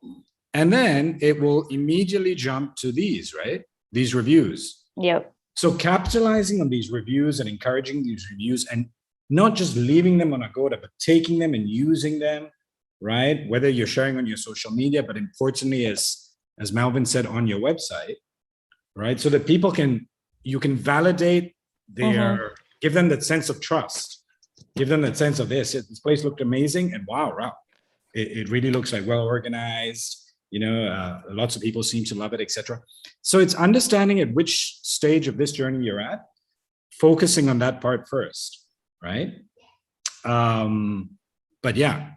And then it will immediately jump to these, right? These reviews. Yep. So capitalizing on these reviews and encouraging these reviews and not just leaving them on Agoda, but taking them and using them, right? Whether you're sharing on your social media, but importantly, as Melvin said, on your website, right? So that you can validate their, mm-hmm. give them that sense of trust, give them that sense of this place looked amazing, and wow, it really looks like well organized. Lots of people seem to love it, etc. So it's understanding at which stage of this journey you're at, focusing on that part first, right? But yeah,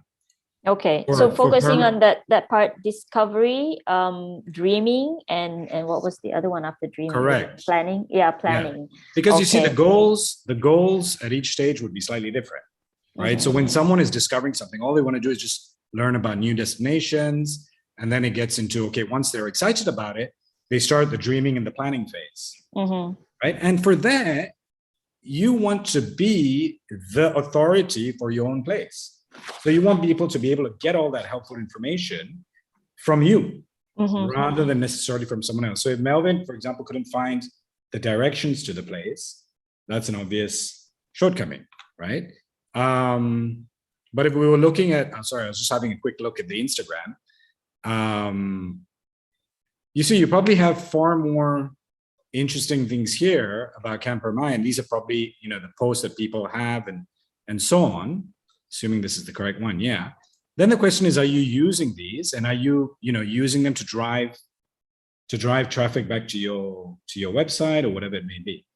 Okay, For- so for focusing perm- on that part, discovery, dreaming, and what was the other one after dreaming? Correct. Planning. Yeah, planning. Because you see, Okay. the goals at each stage would be slightly different, right? So when someone is discovering something, all they want to do is just learn about new destinations, and then it gets into, okay, once they're excited about it, they start the dreaming and the planning phase, right? And for that, you want to be the authority for your own place. So you want people to be able to get all that helpful information from you rather than necessarily from someone else. So if Melvin, for example, couldn't find the directions to the place, that's an obvious shortcoming, right? But if we were looking at, I'm sorry, I was just having a quick look at the Instagram. You see, you probably have far more interesting things here about Camper My, and these are probably, you know, the posts that people have and so on, assuming this is the correct one. Yeah. Then the question is, are you using these, and are you, you know, using them to drive traffic back to your website or whatever it may be?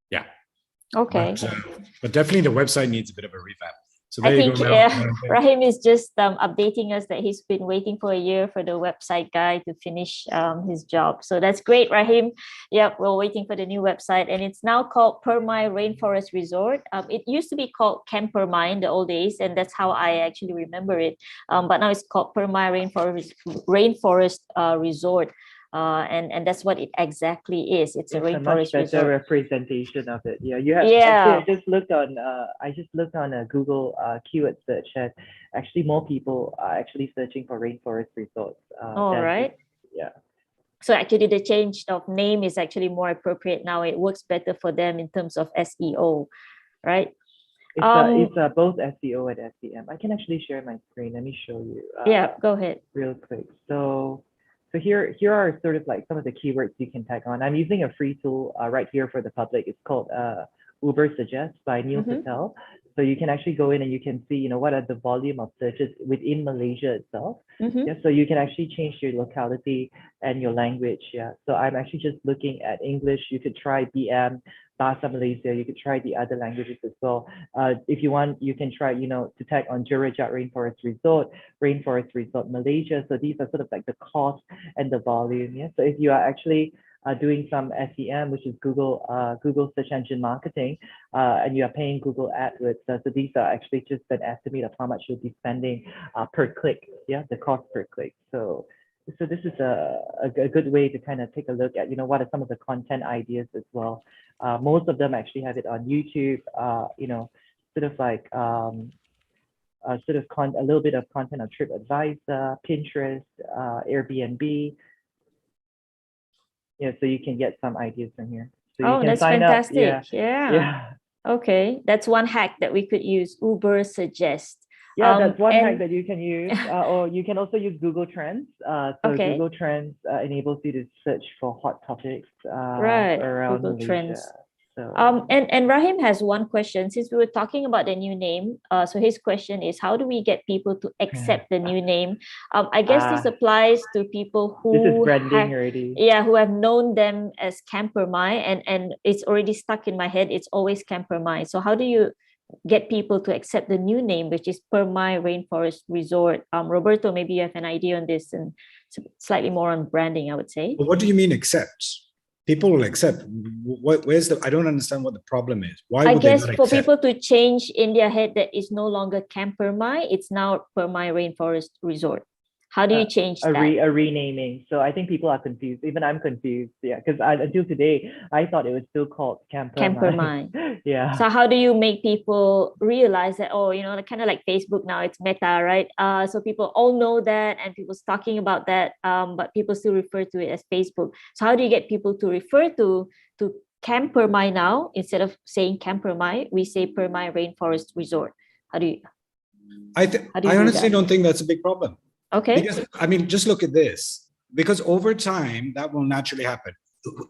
Yeah. Okay. But definitely the website needs a bit of a revamp. So I there you think go, Mel. Rahim is just updating us that he's been waiting for a year for the website guy to finish his job. So that's great, Rahim. Yep, we're waiting for the new website, and it's now called Permai Rainforest Resort. It used to be called Campermai in the old days, and that's how I actually remember it. But now it's called Permai Rainforest Resort. And that's what it exactly is. It's a rainforest much better resort. representation of it. Yeah, you have. Yeah. Actually, I just looked on a Google keyword search, and actually more people are actually searching for rainforest resorts. All right. Yeah. So actually, the change of name is actually more appropriate now. It works better for them in terms of SEO, right? It's both SEO and SEM. I can actually share my screen. Let me show you. Yeah, go ahead. Real quick. So here are sort of like some of the keywords you can tag on. I'm using a free tool right here for the public. It's called Uber Suggest by Neil Patel. So you can actually go in and you can see, you know, what are the volume of searches within Malaysia itself. Yeah, so you can actually change your locality and your language. Yeah. So I'm actually just looking at English. You could try BM, Bahasa Malaysia. You could try the other languages as well. If you want, you can try, you know, to tag on Jurajat Rainforest Resort Malaysia. So these are sort of like the cost and the volume. Yeah. So if you are actually doing some SEM, which is Google search engine marketing, and you are paying Google AdWords. So these are actually just an estimate of how much you'll be spending per click. Yeah, the cost per click. So this is a good way to kind of take a look at, you know, what are some of the content ideas as well. Most of them actually have it on YouTube. You know, sort of like a little bit of content on TripAdvisor, Pinterest, Airbnb. Yeah, so you can get some ideas from here. So you can that's sign fantastic. up. Yeah. Okay, that's one hack that we could use. Uber Suggest. Yeah, that's one hack that you can use. Or you can also use Google Trends. Google Trends enables you to search for hot topics around Google Malaysia. Trends. So, and Rahim has one question. Since we were talking about the new name, so his question is, how do we get people to accept the new name? I guess this applies to people who this is branding already. Yeah, who have known them as Campermai, and it's already stuck in my head. It's always Campermai. So how do you get people to accept the new name, which is Permai Rainforest Resort? Roberto, maybe you have an idea on this, and slightly more on branding, I would say. But what do you mean accept? People will accept. Where's I don't understand what the problem is. Why would they not accept? For people to change in their head that it's no longer Campermai, it's now Permai Rainforest Resort. How do you change that? A renaming. So I think people are confused. Even I'm confused. Yeah, because until today, I thought it was still called Campermai. Yeah. So how do you make people realize that, oh, you know, kind of like Facebook now, it's Meta, right? So people all know that, and people's talking about that, but people still refer to it as Facebook. So how do you get people to refer to Campermai now? Instead of saying Campermai, we say Permai Rainforest Resort. How do you? I honestly don't think that's a big problem. Okay. Because, I mean, just look at this. Because over time, that will naturally happen.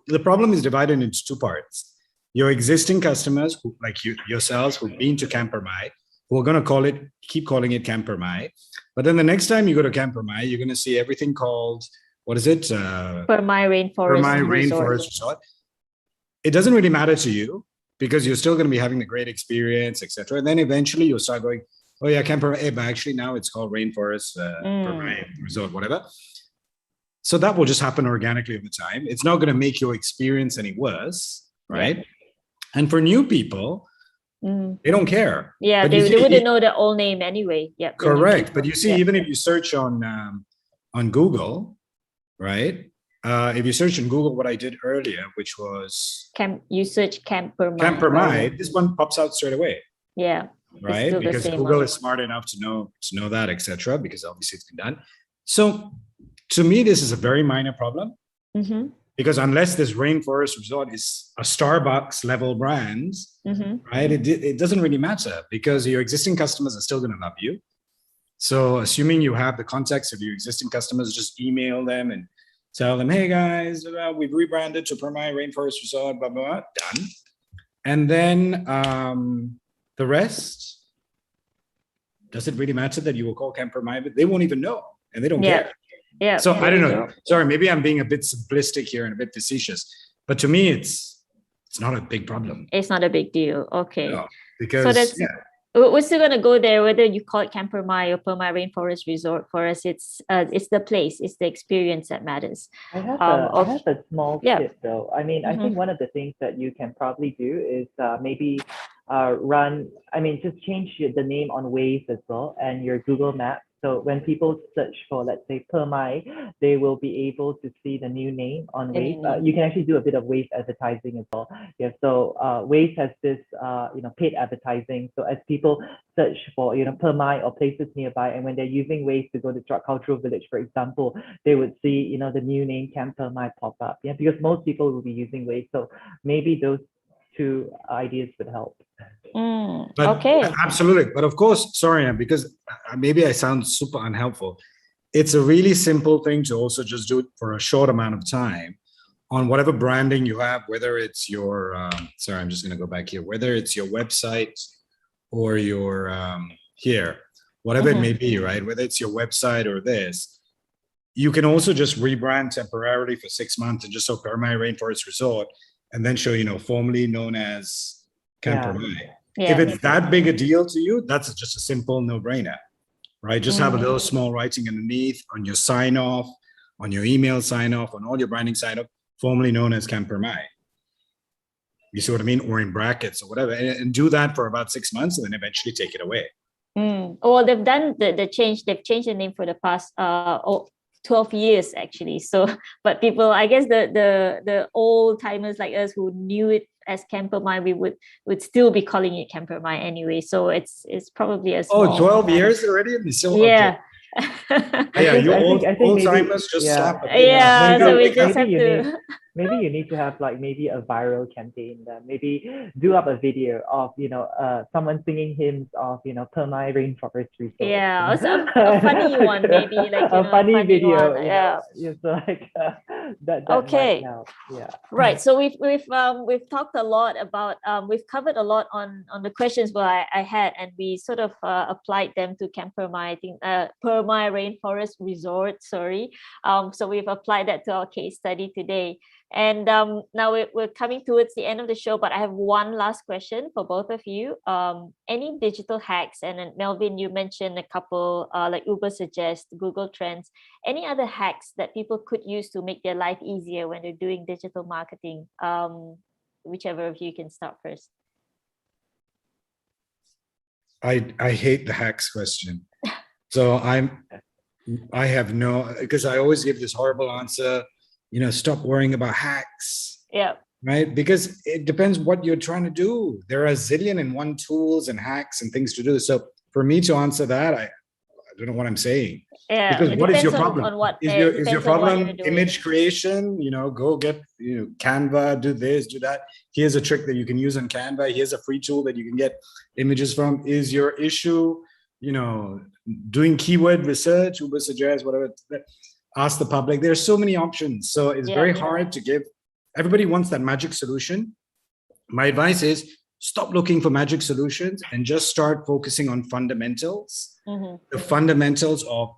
The problem is divided into two parts. Your existing customers, who, like yourselves, who've been to Campermai, who are going to keep calling it Campermai. But then the next time you go to Campermai, you're going to see everything called, what is it? Permai Rainforest Resort. It doesn't really matter to you because you're still going to be having a great experience, etc. And then eventually you'll start going, oh yeah, Camp Permai, but actually now it's called Rainforest Permai Resort, whatever. So that will just happen organically over time. It's not going to make your experience any worse, right? Yeah. And for new people, they don't care. Yeah, they wouldn't know the old name anyway. Yeah, correct. But you see, even if you search on Google, right? If you search on Google what I did earlier, which was you search Camp Permai. Camp Permai, this one pops out straight away. Yeah. Right, because Google is smart enough to know that, etc. Because obviously it's been done. So to me, this is a very minor problem, because unless this Rainforest Resort is a Starbucks level brand, right, it doesn't really matter, because your existing customers are still going to love you. So assuming you have the context of your existing customers, just email them and tell them, hey guys, we've rebranded to Permai Rainforest Resort, blah, blah, blah, done. And then the rest, does it really matter that you will call Camp Permai? But they won't even know, and they don't care. Yeah. So I don't know. Sorry, maybe I'm being a bit simplistic here and a bit facetious, but to me, it's not a big problem. It's not a big deal. Okay. No, because we're still gonna go there, whether you call it Camp Permai or Permai Rainforest Resort. For us, it's the place, it's the experience that matters. I have a small tip though. I mean, I think one of the things that you can probably do is maybe just change the name on Waze as well, and your Google Maps. So when people search for, let's say, Permai, they will be able to see the new name on Waze. You can actually do a bit of Waze advertising as well. Yeah. So Waze has this, paid advertising. So as people search for, Permai or places nearby, and when they're using Waze to go to Truck Cultural Village, for example, they would see, the new name Camp Permai pop up. Yeah, because most people will be using Waze. So maybe those two ideas would help. Okay. Absolutely. But of course, sorry, because maybe I sound super unhelpful. It's a really simple thing to also just do it for a short amount of time on whatever branding you have, whether it's your, sorry, I'm just going to go back here, whether it's your website or your, whatever it may be, right? Whether it's your website or this, you can also just rebrand temporarily for 6 months and just show Permai Rainforest Resort, and then show, formerly known as Camp Permai. If it's that big a deal to you, that's just a simple no-brainer, right? Just have a little small writing underneath on your sign-off, on your email sign-off, on all your branding sign-off, formerly known as Camp Permai. You see what I mean? Or in brackets or whatever. And do that for about 6 months, and then eventually take it away. Well, they've done the change. They've changed the name for the past 12 years, actually. So, but people, I guess the old timers like us who knew it as Camp Permai, we would still be calling it Camp Permai anyway. So it's probably a small 12 years already? Yeah. You old timers just slap it. Yeah, so we just have to. Maybe you need to have maybe a viral campaign. Maybe do up a video of someone singing hymns of Permai Rainforest Resort. Yeah, also a funny one, maybe like a funny video. One. Yeah. So like that. Okay. Yeah. Right. So we've talked a lot about we've covered a lot on the questions I had, and we sort of applied them to Camp Permai. I think Permai Rainforest Resort. Sorry. So we've applied that to our case study today. And now we're coming towards the end of the show, but I have one last question for both of you. Any digital hacks? And then Melvin, you mentioned a couple like Uber Suggest, Google Trends. Any other hacks that people could use to make their life easier when they're doing digital marketing? Whichever of you can start first. I hate the hacks question. So I have no, because I always give this horrible answer. Stop worrying about hacks. Yeah. Right? Because it depends what you're trying to do. There are a zillion and one tools and hacks and things to do. So for me to answer that, I don't know what I'm saying. Yeah. Because what is your problem? On what, is your problem image creation? Go get Canva, do this, do that. Here's a trick that you can use on Canva. Here's a free tool that you can get images from. Is your issue, doing keyword research, Uber Suggest, whatever. Ask the public. There's so many options. So it's very hard to give. Everybody wants that magic solution. My advice is stop looking for magic solutions and just start focusing on fundamentals. The fundamentals of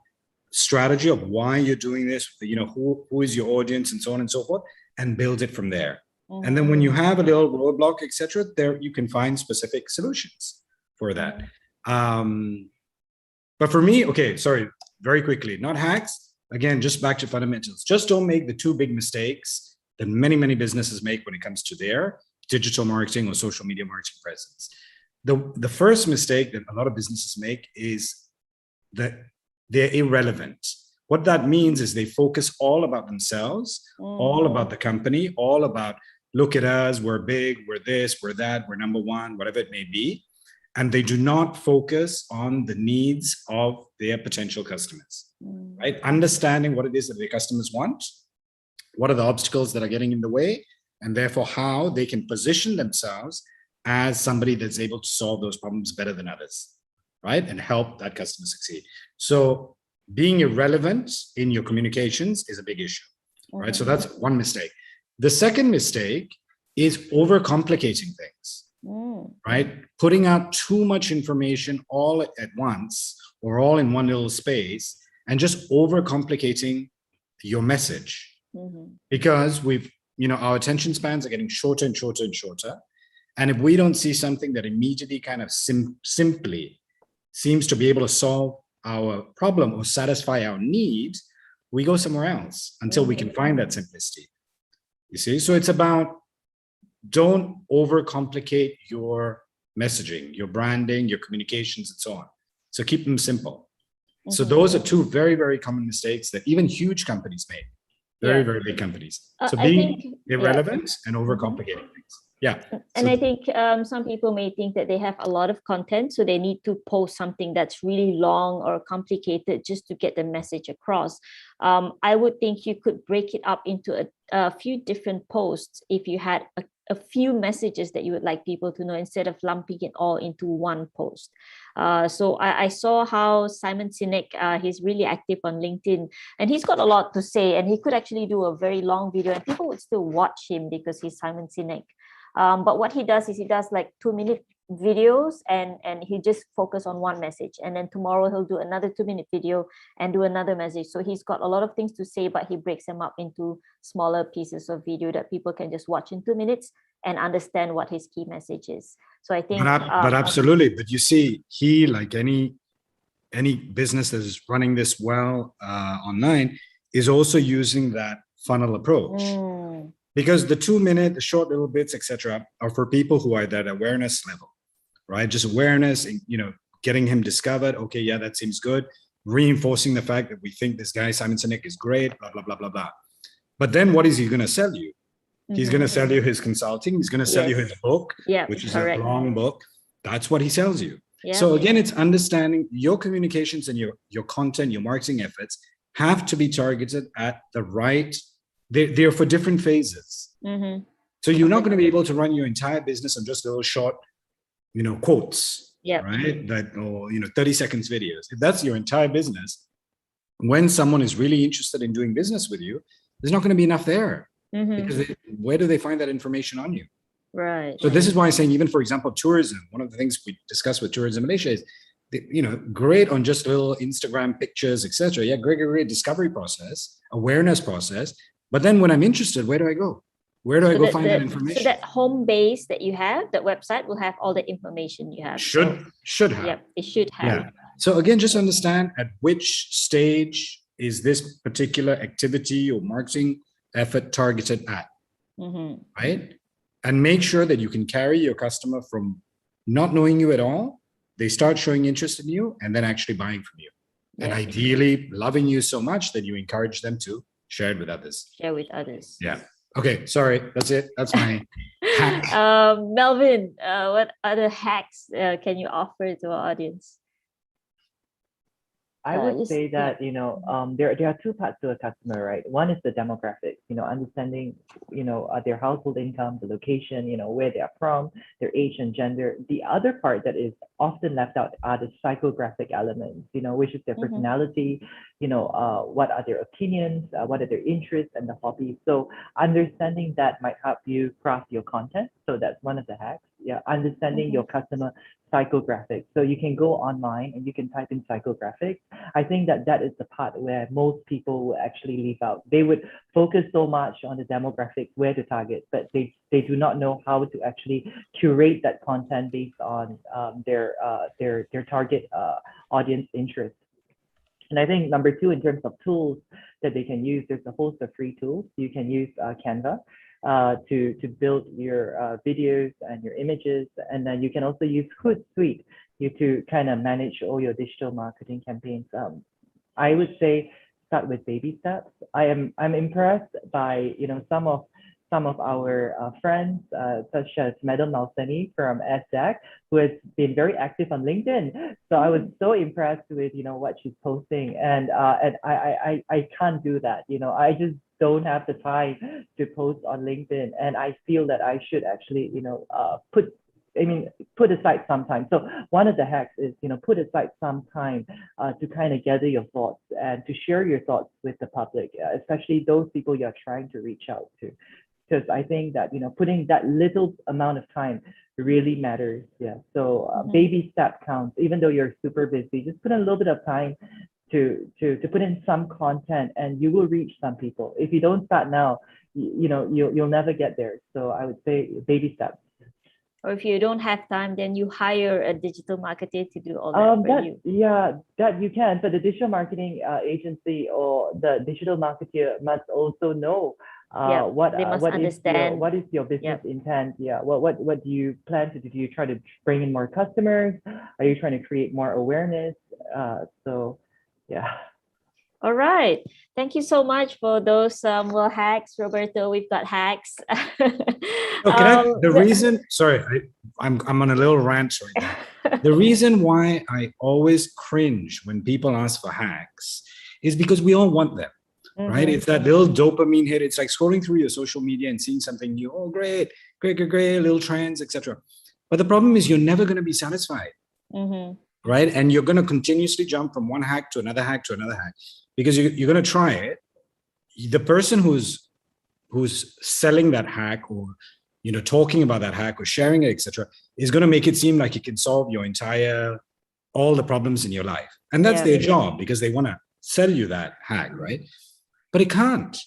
strategy of why you're doing this, who is your audience and so on and so forth, and build it from there. And then when you have a little roadblock, etc., there you can find specific solutions for that. But for me, okay, sorry, very quickly, not hacks. Again, just back to fundamentals. Just don't make the two big mistakes that many, many businesses make when it comes to their digital marketing or social media marketing presence. The first mistake that a lot of businesses make is that they're irrelevant. What that means is they focus all about themselves, all about the company, all about, look at us, we're big, we're this, we're that, we're number one, whatever it may be. And they do not focus on the needs of their potential customers, right? Understanding what it is that their customers want, what are the obstacles that are getting in the way, and therefore how they can position themselves as somebody that's able to solve those problems better than others, right? And help that customer succeed. So being irrelevant in your communications is a big issue, right? So that's one mistake. The second mistake is overcomplicating things. Right? Putting out too much information all at once or all in one little space and just overcomplicating your message. Because our attention spans are getting shorter and shorter and shorter. And if we don't see something that immediately kind of simply seems to be able to solve our problem or satisfy our needs, we go somewhere else until we can find that simplicity. You see? So it's about, don't overcomplicate your messaging, your branding, your communications, and so on. So keep them simple. So those are two very, very common mistakes that even huge companies make. Very, very big companies. So being irrelevant and overcomplicating things. Yeah. And I think some people may think that they have a lot of content, so they need to post something that's really long or complicated just to get the message across. I would think you could break it up into a few different posts if you had a few messages that you would like people to know instead of lumping it all into one post. So I saw how Simon Sinek, he's really active on LinkedIn, and he's got a lot to say, and he could actually do a very long video and people would still watch him because he's Simon Sinek. But what he does is he does like 2-minute videos and he just focus on one message, and then tomorrow he'll do another 2-minute video and do another message. So he's got a lot of things to say, but he breaks them up into smaller pieces of video that people can just watch in 2 minutes and understand what his key message is. So I think but absolutely, but you see, he, like any business that is running this well online, is also using that funnel approach. Because the 2-minute, the short little bits, etc., are for people who are at that awareness level, right? Just awareness, and, getting him discovered. Okay, yeah, that seems good. Reinforcing the fact that we think this guy, Simon Sinek, is great, blah, blah, blah, blah, blah. But then what is he going to sell you? He's going to sell you his consulting. He's going to sell you his book, which is a long book. That's what he sells you. So again, it's understanding your communications and your content, your marketing efforts have to be targeted at the right. They're for different phases. So you're not going to be able to run your entire business on just little short, quotes, right? That, or 30 seconds videos. If that's your entire business, when someone is really interested in doing business with you, there's not going to be enough there. Because where do they find that information on you? Right. So this is why I'm saying, even for example, tourism. One of the things we discussed with Tourism Malaysia is, great on just little Instagram pictures, etc. Yeah, great discovery process, awareness process. But then when I'm interested, where do I go? Where do I go find that information? So that home base that you have, that website will have all the information you have. Should have. Yeah, it should have. Yeah. So again, just understand at which stage is this particular activity or marketing effort targeted at, right? And make sure that you can carry your customer from not knowing you at all, they start showing interest in you, and then actually buying from you. And ideally loving you so much that you encourage them to share it with others. Share with others. Yeah. Okay, sorry, that's it. That's my hack. Melvin, what other hacks can you offer to our audience? I would say that, there are two parts to a customer, right? One is the demographics, understanding, their household income, the location, where they are from, their age and gender. The other part that is often left out are the psychographic elements, which is their personality, what are their opinions, what are their interests and the hobbies. So understanding that might help you craft your content. So that's one of the hacks. Yeah, understanding your customer psychographics. So you can go online and you can type in psychographics. I think that is the part where most people will actually leave out. They would focus so much on the demographics, where to target, but they do not know how to actually curate that content based on their target audience interest. And I think number two, in terms of tools that they can use, there's a host of free tools. You can use Canva to build your videos and your images, and then you can also use Hootsuite to kind of manage all your digital marketing campaigns. I would say start with baby steps. I'm impressed by some of our friends, such as Madam Malsani from SDAC, who has been very active on LinkedIn. So I was so impressed with what she's posting, and I can't do that. I just don't have the time to post on LinkedIn, and I feel that I should actually put aside some time. So one of the hacks is, put aside some time to kind of gather your thoughts and to share your thoughts with the public, especially those people you're trying to reach out to. Because I think that, putting that little amount of time really matters. Yeah. So baby step counts, even though you're super busy, just put in a little bit of time to put in some content, and you will reach some people. If you don't start now, you'll never get there. So I would say baby steps. Or if you don't have time, then you hire a digital marketer to do all that for you. Yeah, that you can. But the digital marketing agency or the digital marketer must also know what is your business intent? Yeah, what do you plan to do? Do you try to bring in more customers? Are you trying to create more awareness? So yeah. All right. Thank you so much for those hacks, Roberto. We've got hacks. The reason, sorry, I'm on a little rant right now. The reason why I always cringe when people ask for hacks is because we all want them, right? It's that little dopamine hit. It's like scrolling through your social media and seeing something new. Oh, great, little trends, etc. But the problem is you're never going to be satisfied, right? And you're going to continuously jump from one hack to another hack to another hack, because you're going to try it. The person who's selling that hack, or talking about that hack or sharing it, etc., is going to make it seem like it can solve all the problems in your life. And that's their job, because they want to sell you that hack, right? But it can't.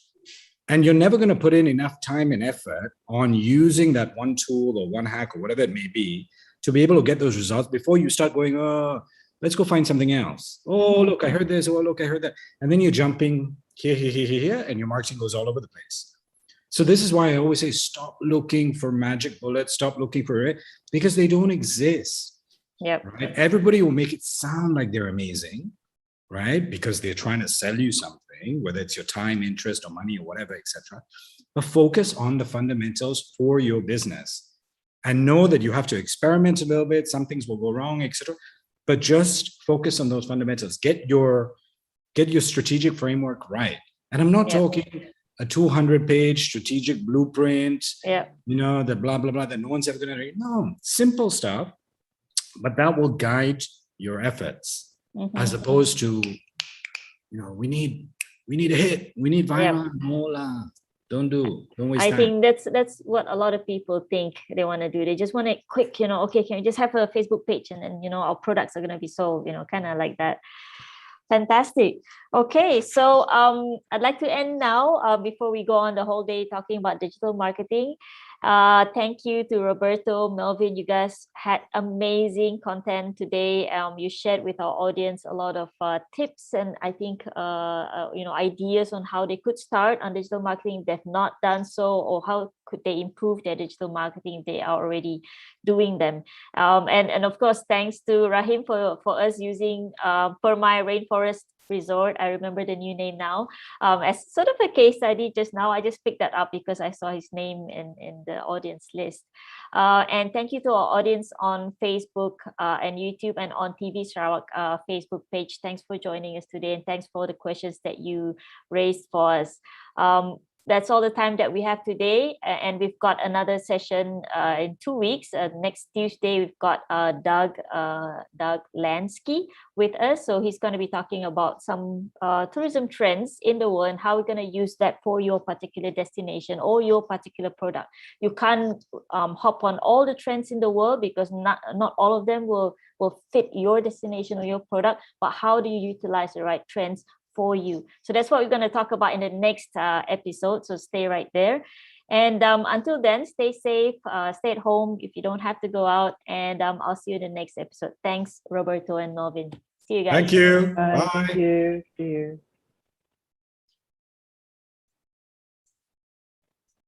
And you're never going to put in enough time and effort on using that one tool or one hack or whatever it may be to be able to get those results before you start going, oh, let's go find something else. Oh, look, I heard this. Oh, look, I heard that. And then you're jumping here, and your marketing goes all over the place. So this is why I always say, stop looking for magic bullets, stop looking for it, because they don't exist. Yep. Right? Everybody will make it sound like they're amazing, right? Because they're trying to sell you something, whether it's your time, interest, or money, or whatever, etc. But focus on the fundamentals for your business, and know that you have to experiment a little bit. Some things will go wrong, etc. But just focus on those fundamentals. Get your strategic framework right. And I'm not talking a 200-page strategic blueprint, the blah, blah, blah, that no one's ever going to read. No, simple stuff, but that will guide your efforts, as opposed to, we need a hit, we need viral, Don't waste time. I think that's what a lot of people think they want to do. They just want it quick, okay, can we just have a Facebook page and then, our products are going to be sold, kind of like that. Fantastic. Okay, so I'd like to end now before we go on the whole day talking about digital marketing. Thank you to Roberto, Melvin. You guys had amazing content today. You shared with our audience a lot of tips and I think ideas on how they could start on digital marketing if they've not done so, or how could they improve their digital marketing if they are already doing them. And of course, thanks to Rahim for us using Permai Rainforest Resort. I remember the new name now, as sort of a case study just now. I just picked that up because I saw his name in the audience list. And thank you to our audience on Facebook and YouTube, and on TV Sarawak Facebook page. Thanks for joining us today, and thanks for the questions that you raised for us. that's all the time that we have today. And we've got another session in 2 weeks. Next Tuesday, we've got Doug Lansky with us. So he's going to be talking about some tourism trends in the world and how we're going to use that for your particular destination or your particular product. You can't hop on all the trends in the world because not all of them will fit your destination or your product, but how do you utilize the right trends for you? So that's what we're going to talk about in the next episode. So stay right there. And until then, stay safe, stay at home if you don't have to go out. And I'll see you in the next episode. Thanks, Roberto and Melvin. See you guys. Thank you. Bye. Bye. Thank you. See you.